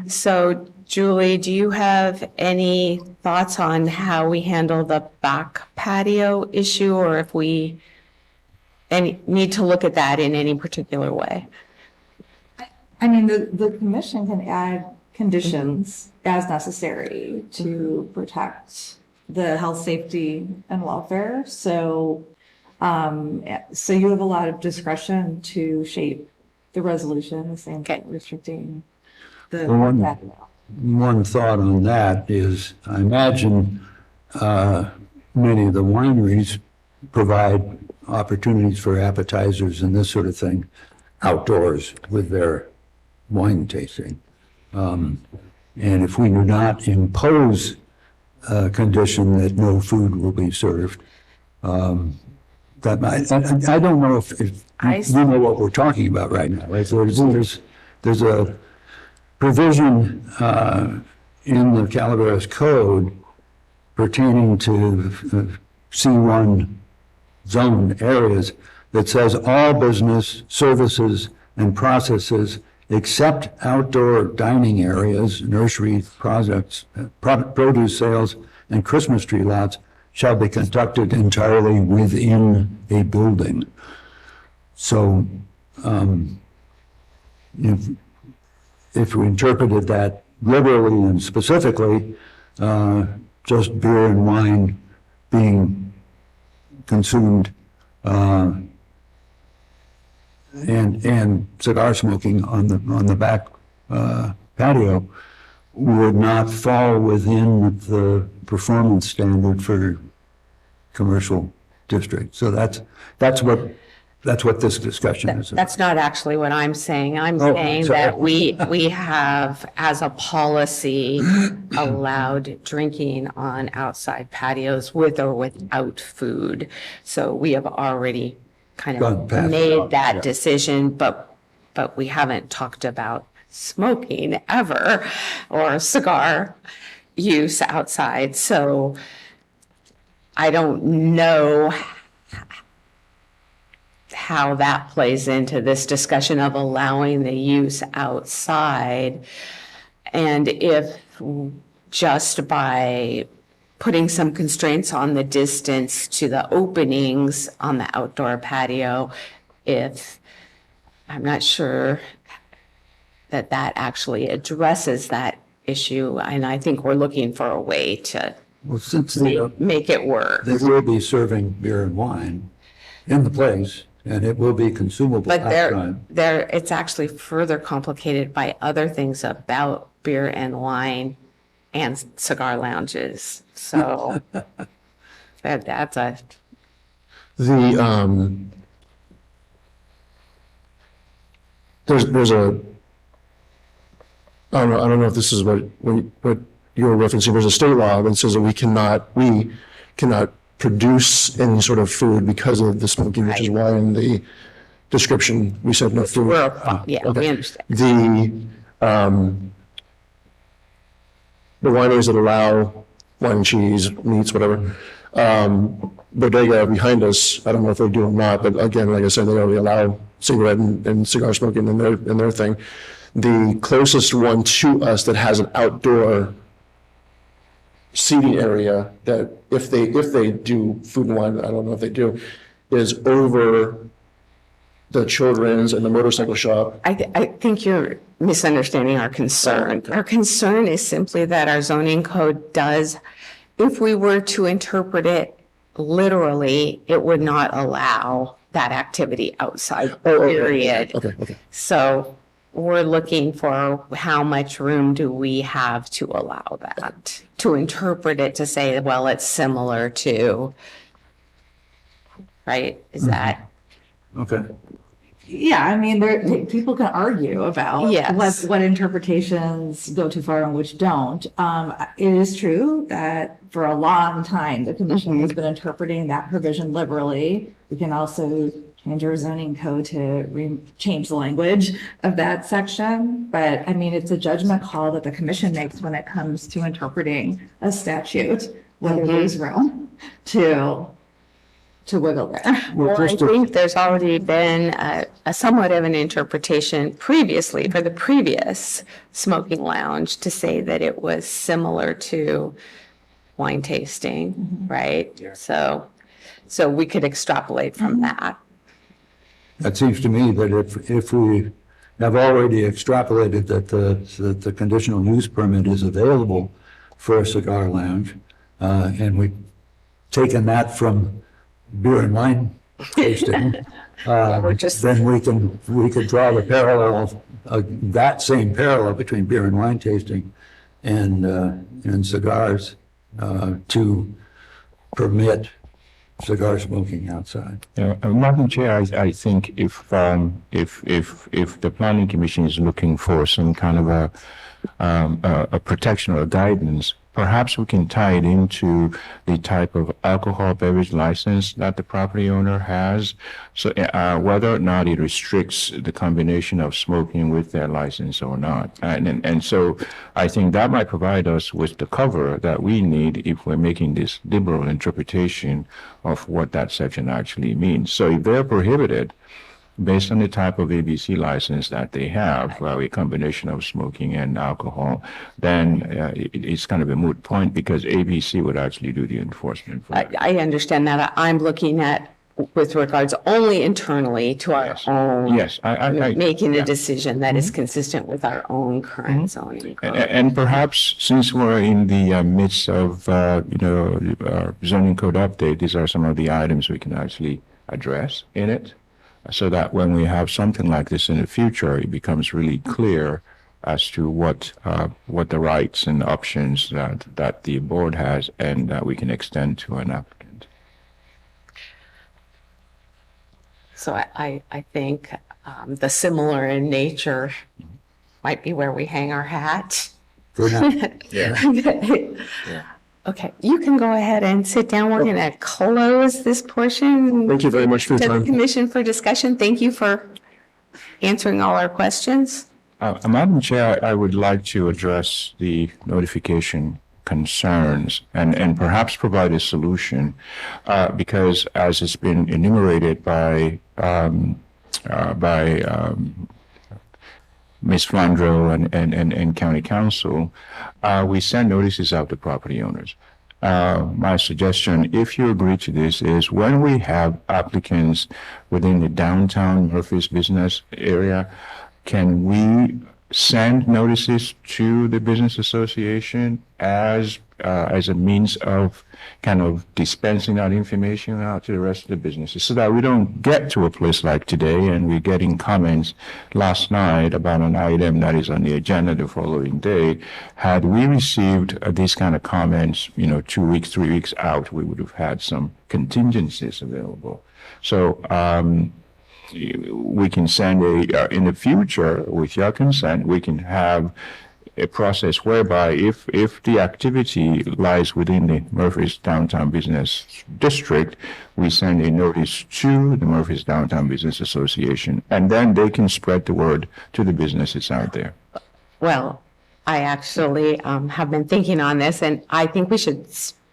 So, Julie, do you have any thoughts on how we handle the back patio issue, or if we need to look at that in any particular way? I mean, the commission can add conditions as necessary to protect the health, safety, and welfare. So you have a lot of discretion to shape the resolution, the same thing restricting the patio. One thought on that is, I imagine many of the wineries provide opportunities for appetizers and this sort of thing outdoors with their wine tasting. And if we do not impose a condition that no food will be served, that might, I don't know if you know what we're talking about right now. Right? There's a provision in the Calaveras Code pertaining to C1 zone areas that says all business, services, and processes except outdoor dining areas, nursery products, produce sales, and Christmas tree lots shall be conducted entirely within a building. So, if we interpreted that liberally and specifically, just beer and wine being consumed, and cigar smoking on the back patio would not fall within the performance standard for commercial district. So that's what this discussion is about. That's not actually what I'm saying. I'm Oh, saying sorry. that we have, as a policy, allowed drinking on outside patios with or without food. So we have already kind Gone of past made that yeah. decision, but we haven't talked about smoking ever or cigar use outside. So I don't know how that plays into this discussion of allowing the use outside. And if just by putting some constraints on the distance to the openings on the outdoor patio, I'm not sure that actually addresses that issue. And I think we're looking for a way to Well, since make it work. they will be serving beer and wine in the place, and it will be consumable But outside. it's actually further complicated by other things about beer and wine and cigar lounges. So that's a, there's a, I don't know if this is what you're referencing. There's a state law that says that we cannot produce any sort of food because of the smoking, which is why in the description we said no food. yeah, we Okay. understand. The wineries that allow wine, cheese, meats, whatever, bodega behind us, I don't know if they do or not, but again, like I said, they already allow cigarette and cigar smoking in their thing. The closest one to us that has an outdoor seating area that if they do food and wine, I don't know if they do, is over the children's and the motorcycle shop. I think you're misunderstanding our concern. Our concern is simply that our zoning code does, if we were to interpret it literally, it would not allow that activity outside, period. Okay. So we're looking for how much room do we have to allow that, to interpret it to say, well, it's similar to, right? Is that? Okay. Yeah, I mean, people can argue about Yes. what interpretations go too far and which don't. It is true that for a long time, the commission has been interpreting that provision liberally. We can also change our zoning code to change the language of that section. But I mean, it's a judgment call that the commission makes when it comes to interpreting a statute, whether there's room to wiggle there. Well, I think there's already been a somewhat of an interpretation previously for the previous smoking lounge to say that it was similar to wine tasting, right? So we could extrapolate from that. It seems to me that if we have already extrapolated that the conditional use permit is available for a cigar lounge, and we've taken that from beer and wine tasting, then we could draw the parallel, that same parallel between beer and wine tasting and cigars to permit cigar smoking outside. Madam Chair, I think if the Planning Commission is looking for some kind of a protection or guidance, perhaps we can tie it into the type of alcohol beverage license that the property owner has. So whether or not it restricts the combination of smoking with their license or not. And so I think that might provide us with the cover that we need if we're making this liberal interpretation of what that section actually means. So if they're prohibited based on the type of ABC license that they have, a combination of smoking and alcohol, then it's kind of a moot point because ABC would actually do the enforcement for that. I understand that. I'm looking at with regards only internally to our own. Yes, I making a yeah. decision that is consistent with our own current zoning code. And perhaps since we're in the midst of, zoning code update, these are some of the items we can actually address in it, so that when we have something like this in the future, it becomes really clear as to what the rights and options that the board has and that we can extend to an applicant. So I think the similar in nature might be where we hang our hat. Good enough. Yeah. Okay, you can go ahead and sit down. We're going to close this portion. Thank you very much for your To the time. commission for discussion. Thank you for answering all our questions. Madam Chair, I would like to address the notification concerns and perhaps provide a solution because as it's been enumerated by Ms. Flandreau and County Council, we send notices out to property owners. My suggestion, if you agree to this, is when we have applicants within the downtown Murphy's business area, can we send notices to the business association as a means of kind of dispensing that information out to the rest of the businesses so that we don't get to a place like today and we're getting comments last night about an item that is on the agenda the following day. Had we received these kind of comments, 2 weeks, 3 weeks out, we would have had some contingencies available. So, we can send in the future, with your consent, we can have a process whereby if the activity lies within the Murphy's Downtown Business District, we send a notice to the Murphy's Downtown Business Association, and then they can spread the word to the businesses out there. Well, I actually have been thinking on this, and I think we should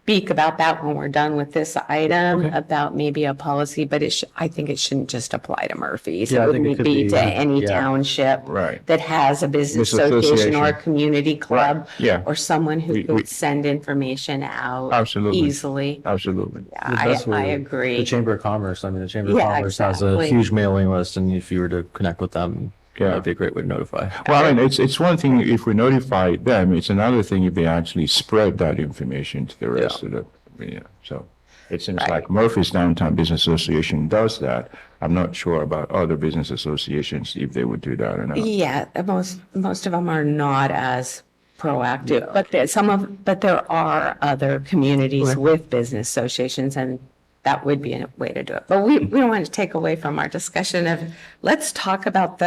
speak about that when we're done with this item, about maybe a policy, but I think it shouldn't just apply to Murphy's. Yeah, It I think it wouldn't could be be, to any yeah. township Right. that has a business Business association or a association. community club. Yeah. Or someone who We- could send information out Absolutely. easily. Absolutely. Yeah, The best I way- agree. The Chamber of Commerce, I mean, the Chamber of Yeah, Commerce has a exactly. huge mailing list, and if you were to connect with them, Yeah. that'd be a great way to notify. Well, I mean, it's one thing if we notify them, it's another thing if they actually spread that information to the rest of the, so it seems Right. like Murphy's Downtown Business Association does that. I'm not sure about other business associations, if they would do that or not. Yeah, most of them are not as proactive, but there are other communities with business associations, and that would be a way to do it. But we don't want to take away from our discussion of, let's talk about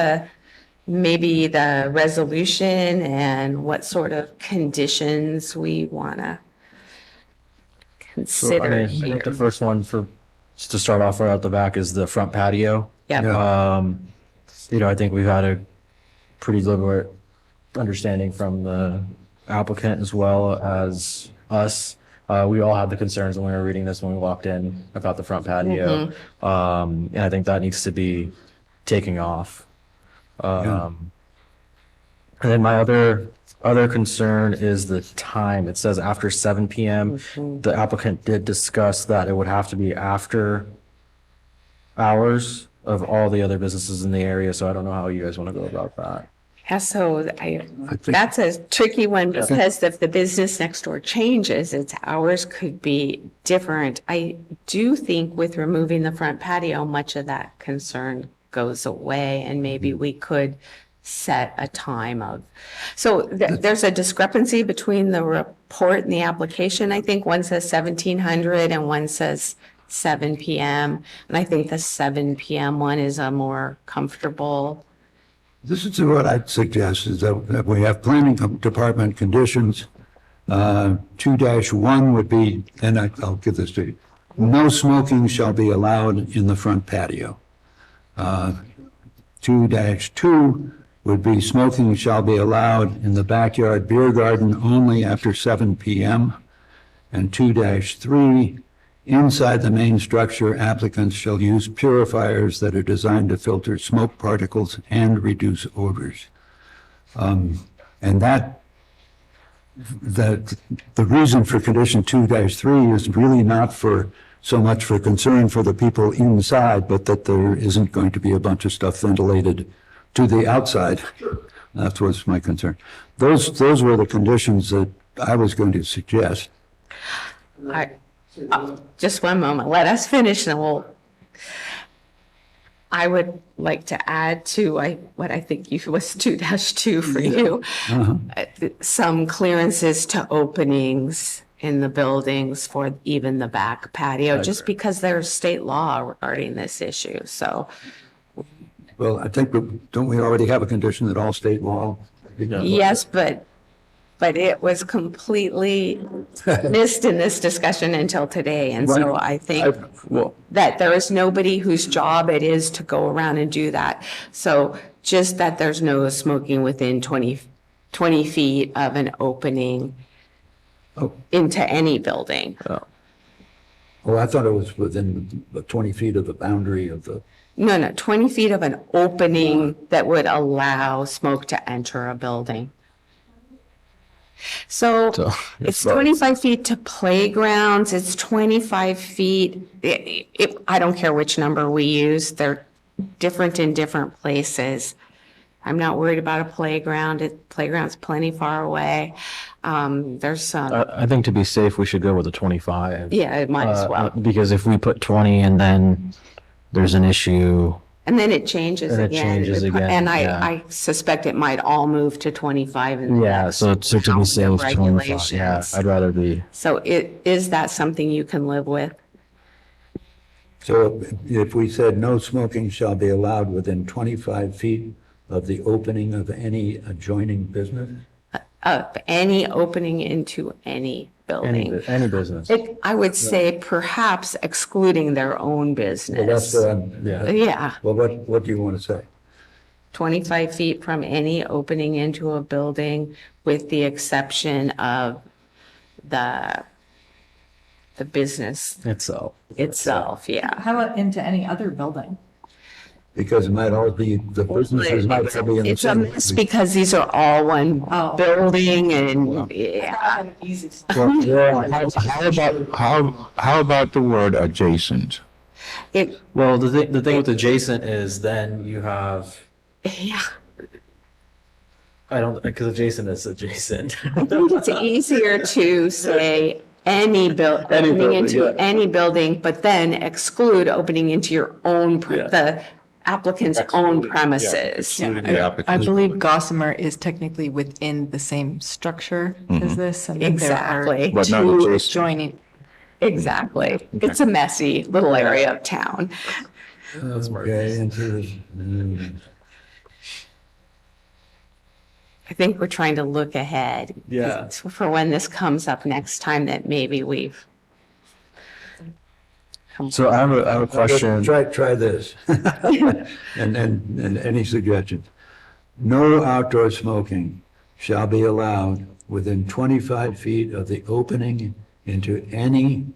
maybe the resolution and what sort of conditions we want to So, I consider mean, I here. think the first one just to start off right out the back is the front patio. Yeah. I think we've had a pretty deliberate understanding from the applicant as well as us. We all had the concerns when we were reading this when we walked in about the front patio. And I think that needs to be taken off. And then my other concern is the time. It says after 7 p.m. The applicant did discuss that it would have to be after hours of all the other businesses in the area. So I don't know how you guys want to go about that. Yeah, so that's a tricky one because if the business next door changes, its hours could be different. I do think with removing the front patio, much of that concern goes away, and maybe we could set a time of. So there's a discrepancy between the report and the application. I think one says 1700 and one says 7 p.m. And I think the 7 p.m. one is a more comfortable. This is what I'd suggest is that we have planning department conditions. 2-1 would be, and I'll give this to you. No smoking shall be allowed in the front patio. 2-2 would be smoking shall be allowed in the backyard beer garden only after 7 p.m. And 2-3 Inside the main structure, applicants shall use purifiers that are designed to filter smoke particles and reduce odors. And that the reason for condition 2-3 is really not for so much for concern for the people inside, but that there isn't going to be a bunch of stuff ventilated to the outside. That was my concern. Those were the conditions that I was going to suggest. Just one moment. Let us finish and I would like to add to what I think was 2-2 for you. Some clearances to openings in the buildings for even the back patio, just because there's state law regarding this issue. So, Well, I think, don't we already have a condition that all state law? yes, but it was completely missed in this discussion until today. And so I think that there is nobody whose job it is to go around and do that. So just that there's no smoking within 20 feet of an opening into any building. Oh, I thought it was within the 20 feet of the boundary of the, No, 20 feet of an opening that would allow smoke to enter a building. So it's 25 feet to playgrounds, it's 25 feet. I don't care which number we use, they're different in different places. I'm not worried about a playground. Playground's plenty far away. There's some, I think to be safe, we should go with the 25. yeah, it might as well. Because if we put 20 and then there's an issue, And then it changes And it again. changes again, And yeah. I suspect it might all move to 25 in the yeah, next so to be round safe, of 25. Yeah, regulations. I'd rather be. So is that something you can live with? so if we said no smoking shall be allowed within 25 feet of the opening of any adjoining business? Any opening into any building? Any business. I would say perhaps excluding their own Well, that's, business. Yeah. Yeah, well, what do you want to say? 25 feet from any opening into a building with the exception of the business Itself. itself, yeah. How about into any other building? Because it might all be, the businesses might all be in the It's a same. mess because these are all one Oh. building and, yeah. How about the word adjacent? It, Well, the thing with adjacent is then you have, yeah. I don't, because adjacent is adjacent. I think it's easier to say opening building, into yeah. any building, but then exclude opening into your own, the applicant's own premises. I believe Gossamer is technically within the same structure as this. And then there are Exactly. But not two adjacent. adjoining. Exactly. It's a messy little area of town. Okay, into I think we're trying to look ahead. Yeah. For when this comes up next time that maybe we've. So I have a question. Try this. And any suggestions? No outdoor smoking shall be allowed within 25 feet of the opening into any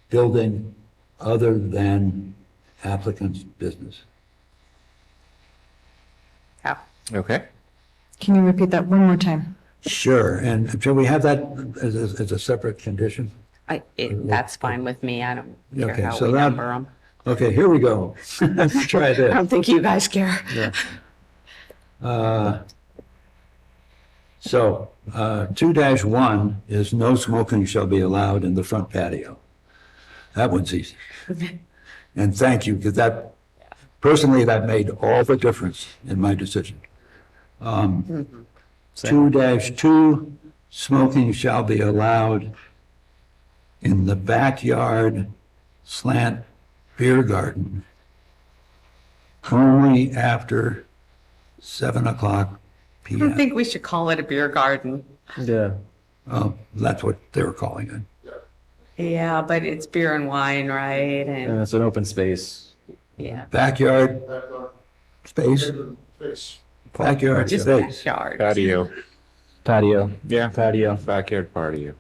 building other than applicant's business. Yeah. Okay. Can you repeat that one more time? Sure, and shall we have that as a separate condition? That's fine with me. I don't care Okay, how so we that- number them. Okay, here we go. Let's try I this. don't think you guys care. So, 2-1 is no smoking shall be allowed in the front patio. That one's easy. And thank you, because personally, that made all the difference in my decision. 2-2, smoking shall be allowed in the backyard slant beer garden only after 7:00 I don't p.m. think we should call it a beer garden. Yeah. That's what they were calling it. Yeah, but it's beer and wine, right? And And, it's an open space. yeah, Backyard space, backyard just space. backyard. Patio. Patio. Yeah. Patio. Backyard patio.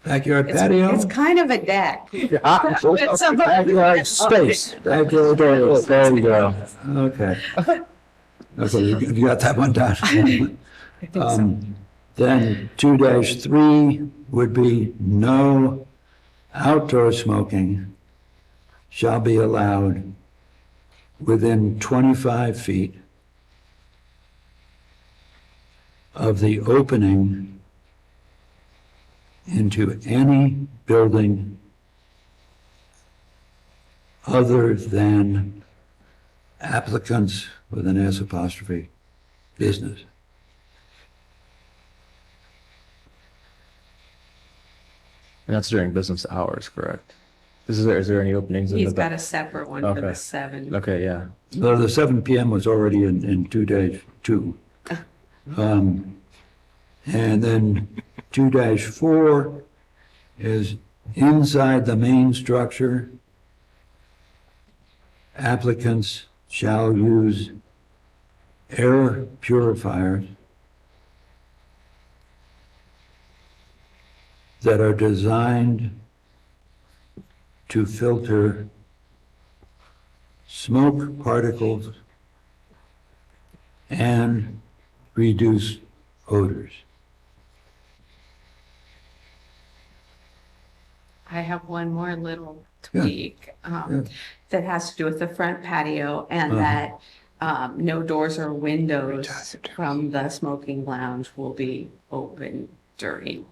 Backyard patio? It's kind of a deck. Backyard space. Backyard space. There we go. Okay. Okay, you got that one down. Then 2-3 would be no outdoor smoking shall be allowed within 25 feet of the opening into any building other than applicants with an S apostrophe business. And that's during business hours, correct? Is there any openings in the He's got back? a separate one for Okay. the 7. Okay, yeah. So the 7 PM was already in 2-2. And then 2-4 is inside the main structure, applicants shall use air purifiers that are designed to filter smoke particles and reduce odors. I have one more little tweak that has to do with the front patio and that no doors or windows from the smoking lounge will be open during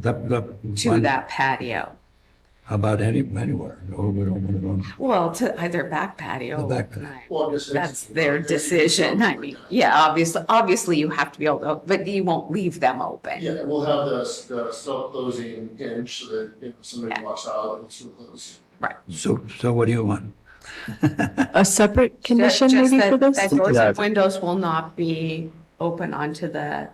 to that patio. How about anywhere? No, we don't want to go. Well, to either back patio. The back patio. Well, I guess That's their decision. I mean, yeah, obviously you have to be able to, but you won't leave them open. Yeah, we'll have the self-closing hinge so that if somebody Yeah. walks out, it's closed. Right. So what do you want? A separate condition Just maybe for that this? doors Yeah. and windows will not be open onto the,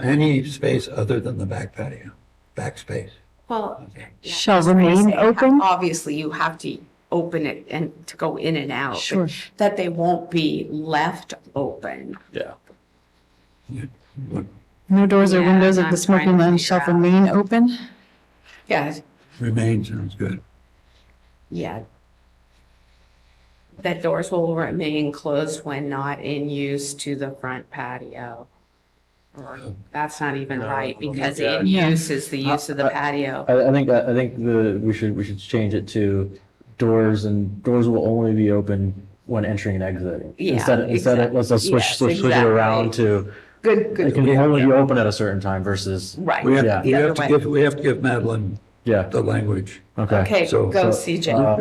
Any space other than the back patio, back space. well. yeah, Shall that's what I'm remain saying. open? Obviously, you have to open it and to go in and out. but Sure. That they won't be left open. Yeah. No doors or Yeah, windows of I'm the trying smoking to lounge figure shall out. remain open? Yeah, Remain sounds good. yeah. That doors will remain closed when not in use to the front patio. Or that's not even right because in use is the use of the patio. I think we should change it to doors will only be open when entering and exiting. Yeah, Instead of, exactly. let's switch Yes, switch it around exactly. to, Good, it good. can only be open at a certain time versus, Right. We have, Yeah. we The have other to way. give, we have to give Madeline yeah. the language. Okay. Okay, So- go so, CJ. Yeah,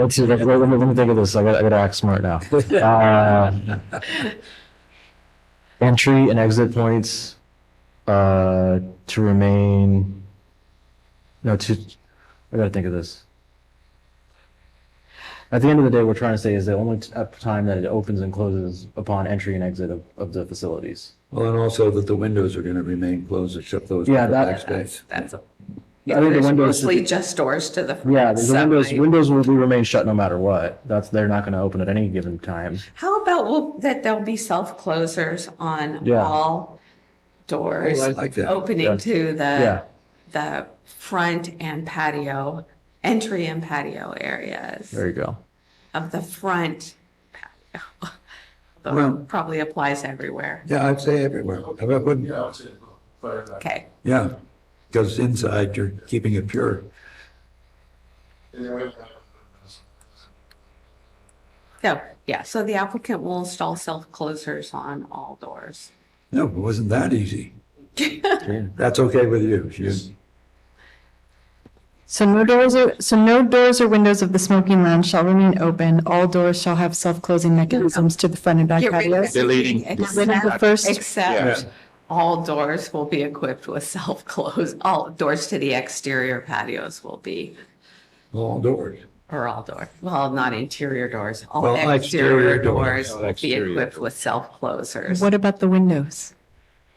let's see. Let me think of this. I gotta act smart now. Entry and exit points to remain. No, I gotta think of this. At the end of the day, we're trying to say is the only time that it opens and closes upon entry and exit of the facilities. Well, and also that the windows are going to remain closed except those Yeah, with the that- back space. That's, I think the there's windows. mostly just doors to the front. Yeah, the windows side. windows will remain shut no matter what. They're not going to open at any given time. How about that there'll be self-closers on Yeah. all doors? Oh, I like that. Opening Yeah. to Yeah. the front and patio, entry and patio areas There you go. of the front patio. Though Well- it probably applies everywhere. Yeah, I'd say everywhere. I wouldn't- Yeah, I'll say, fire that. Okay, Yeah, because inside you're keeping it pure. And then we have. so, yeah, so the applicant will install self-closers on all doors. No, it wasn't that easy. That's okay with you. So no doors or windows of the smoking lounge shall remain open. All doors shall have self-closing mechanisms to the front and back Get rid of patios. Deleting. Get rid of the first. Except all doors will be equipped with self-close, all doors to the exterior patios will be, All doors. or all doors, well, not interior doors, all Well, exterior exterior doors. doors will be Exterior equipped with self-closers. What about the windows?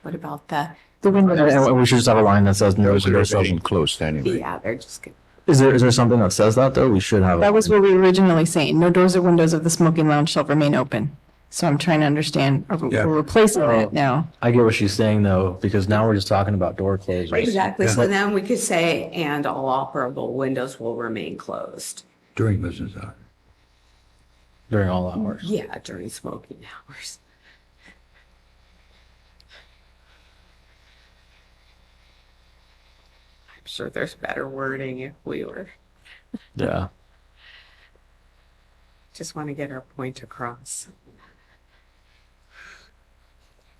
What about the, The windows. And we should just have a line that says no Those are windows. remaining closed anyway. yeah, they're just, Is there something that says that though? We should have. That was what we were originally saying. No doors or windows of the smoking lounge shall remain open. So I'm trying to understand, Yeah. we're replacing it now. I get what she's saying though, because now we're just talking about door closers. Exactly. So then we could say, and all operable windows will remain closed. During business hours. During all hours. Yeah, during smoking hours. I'm sure there's better wording if we were, Yeah. just want to get our point across.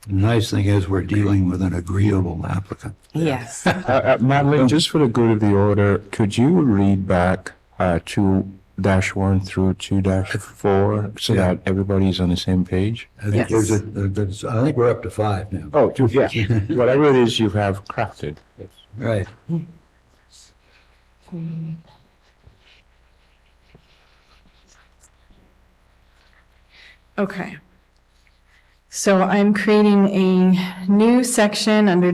The nice thing is we're dealing with an agreeable applicant. Yes. Madeline, just for the good of the order, could you read back 2-1 through 2-4 so Yeah. that everybody's on the same page? I think I think we're up to 5 now. Oh, yeah. Whatever it is you have crafted. Right. Okay. So I'm creating a new section under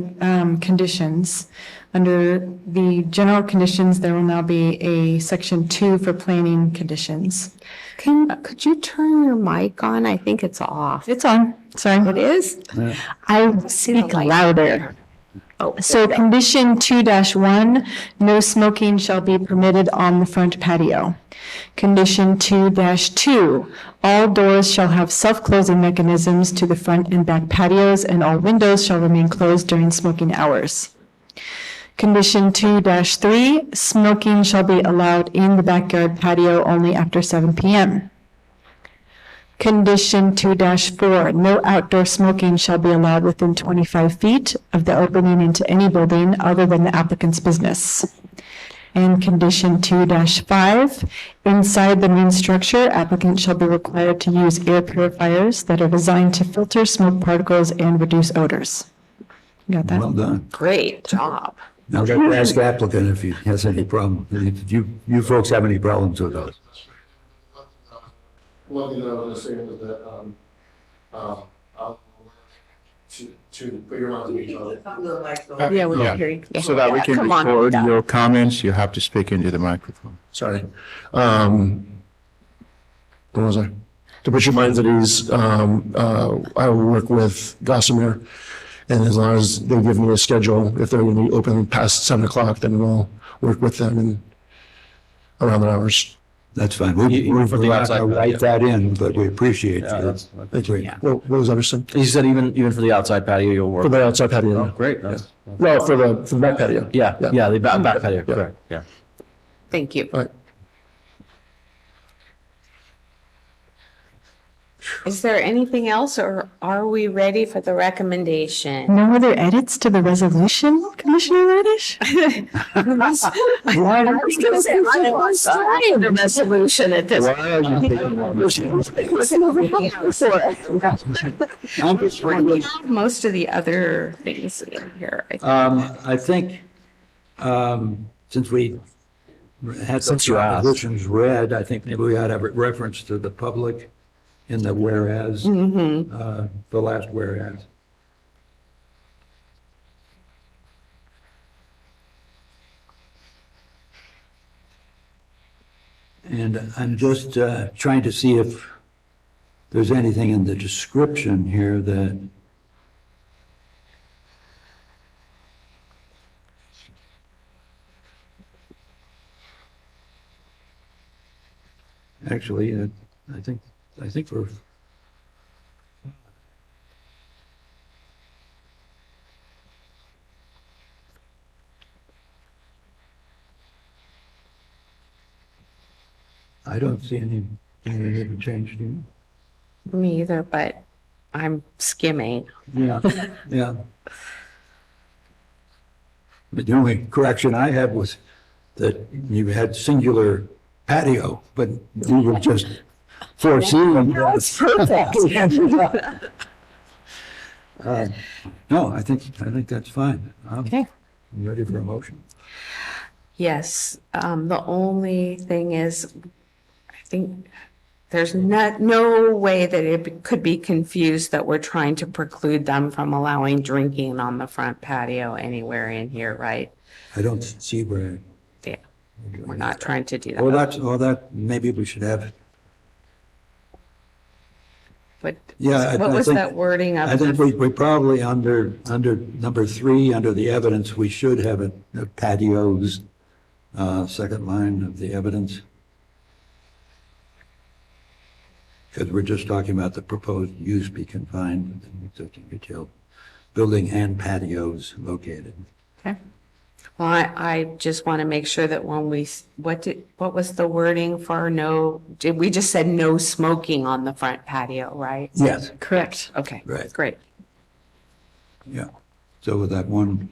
conditions. Under the general conditions, there will now be a section 2 for planning conditions. Could you turn your mic on? I think it's off. It's on, sorry. It is? I speak louder. So condition 2-1, no smoking shall be permitted on the front patio. Condition 2-2, all doors shall have self-closing mechanisms to the front and back patios, and all windows shall remain closed during smoking hours. Condition 2-3, smoking shall be allowed in the backyard patio only after 7 p.m. Condition 2-4, no outdoor smoking shall be allowed within 25 feet of the opening into any building other than the applicant's business. And condition 2-5, inside the main structure, applicant shall be required to use air purifiers that are designed to filter smoke particles and reduce odors. You got that? Well done. Great job. Now let's ask applicant if he has any problem. If you folks have any problems with those? One thing that I was going to say was that, I'll, to put your mouth to each other. Yeah, we Yeah. can hear you. So that we can Come on. record your comments, you have to speak into the microphone. Sorry. What was I? To put your minds at ease, I will work with Gossamer, and as long as they give me a schedule, if they're going to be open past 7 o'clock, then we'll work with them and around their hours. That's fine. You- We're for the not outside going to write patio. that in, but we appreciate Yeah, you. that's Great. Yeah. What was Everson? You said even for the outside patio, you'll work. For the outside patio. Oh, great. That's, No, for the back patio. yeah, the back patio, correct, yeah. Thank you. All right. Is there anything else, or are we ready for the recommendation? No other edits to the resolution, Commissioner Radish? I was going to say, I was signing the resolution at this. We have most of the other things in here. I think, since we had some Since you asked. propositions read, I think maybe we ought to have a reference to the public in the whereas, the last whereas. And I'm just trying to see if there's anything in the description here that actually, I think we're I don't see any need to change, do you? Me either, but I'm skimming. Yeah, yeah. But the only correction I had was that you had singular patio, but you were just foreseeing. That's perfect. No, I think that's fine. Okay. I'm ready for a motion. Yes, the only thing is, I think there's no way that it could be confused that we're trying to preclude them from allowing drinking on the front patio anywhere in here, right? I don't see where. Yeah, we're not trying to do that. Well, that maybe we should have What, Yeah, what I was think- that wording of? I think the- we probably under number 3, under the evidence, we should have a patios, second line of the evidence. Because we're just talking about the proposed use be confined within existing retail building and patios located. Okay. Well, I just want to make sure that when we, what was the wording for no, we just said no smoking on the front patio, right? Yes, Correct. Okay, Right. great. yeah. So with that one,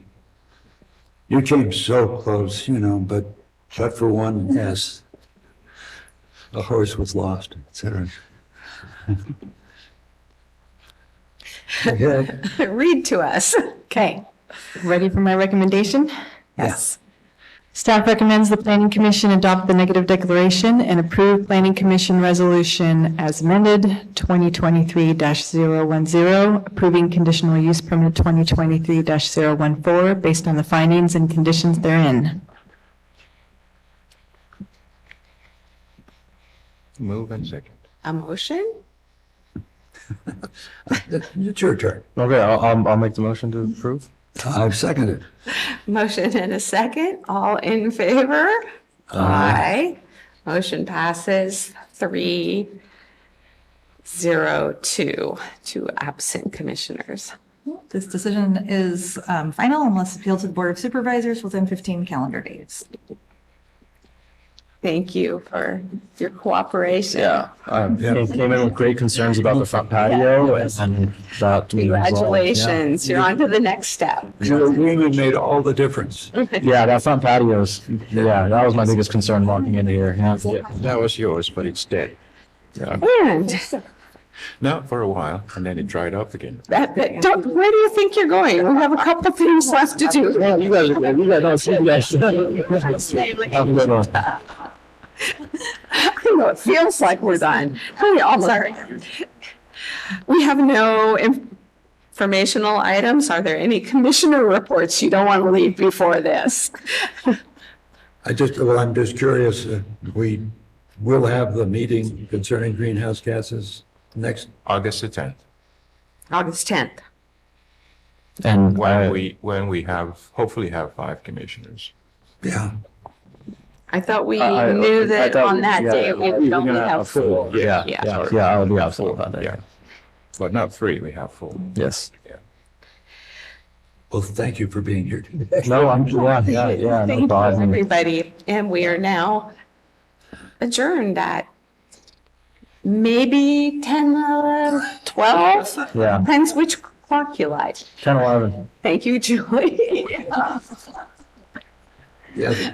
you came so close, but for one S, a horse was lost, et cetera. Okay. Read to us. Okay. Ready for my recommendation? Yes. Staff recommends the Planning Commission adopt the negative declaration and approve Planning Commission Resolution as amended 2023-010, approving conditional use permit 2023-014 based on the findings and conditions therein. Move and second. A motion? It's your turn. Okay, I'll make the motion to approve. I've seconded. Motion and a second. All in favor? Aye. Motion passes 3-0-2. Two absent commissioners. This decision is final unless appealed to the Board of Supervisors within 15 calendar days. Thank you for your cooperation. Came in with great concerns about the front patio and that. we resolved. Congratulations. You're on to the next step. Your agreement made all the difference. Yeah, that front patios, that was my biggest concern walking into here. Yeah. That was yours, but it's dead. Yeah. And Not for a while, and then it dried up again. where do you think you're going? We have a couple things left to do. Yeah, you guys, no, see you guys. Have a good one. I know it feels like we're done. Oh, sorry. We have no informational items. Are there any commissioner reports you don't want to leave before this? I'm just curious, we will have the meeting concerning greenhouse gases next, August the 10th, August 10th. And when we hopefully have 5 commissioners. yeah. I thought we knew that on that day we would only have 4. Yeah, I would be absolutely about that. Yeah. But not 3, we have 4. Yes. Well, thank you for being here today. No, I'm, no Thank you, problem. everybody. And we are now adjourned at maybe 10, 11, 12? Yeah, Depends which clock you like. 10, 11. Thank you, Julie. Yes.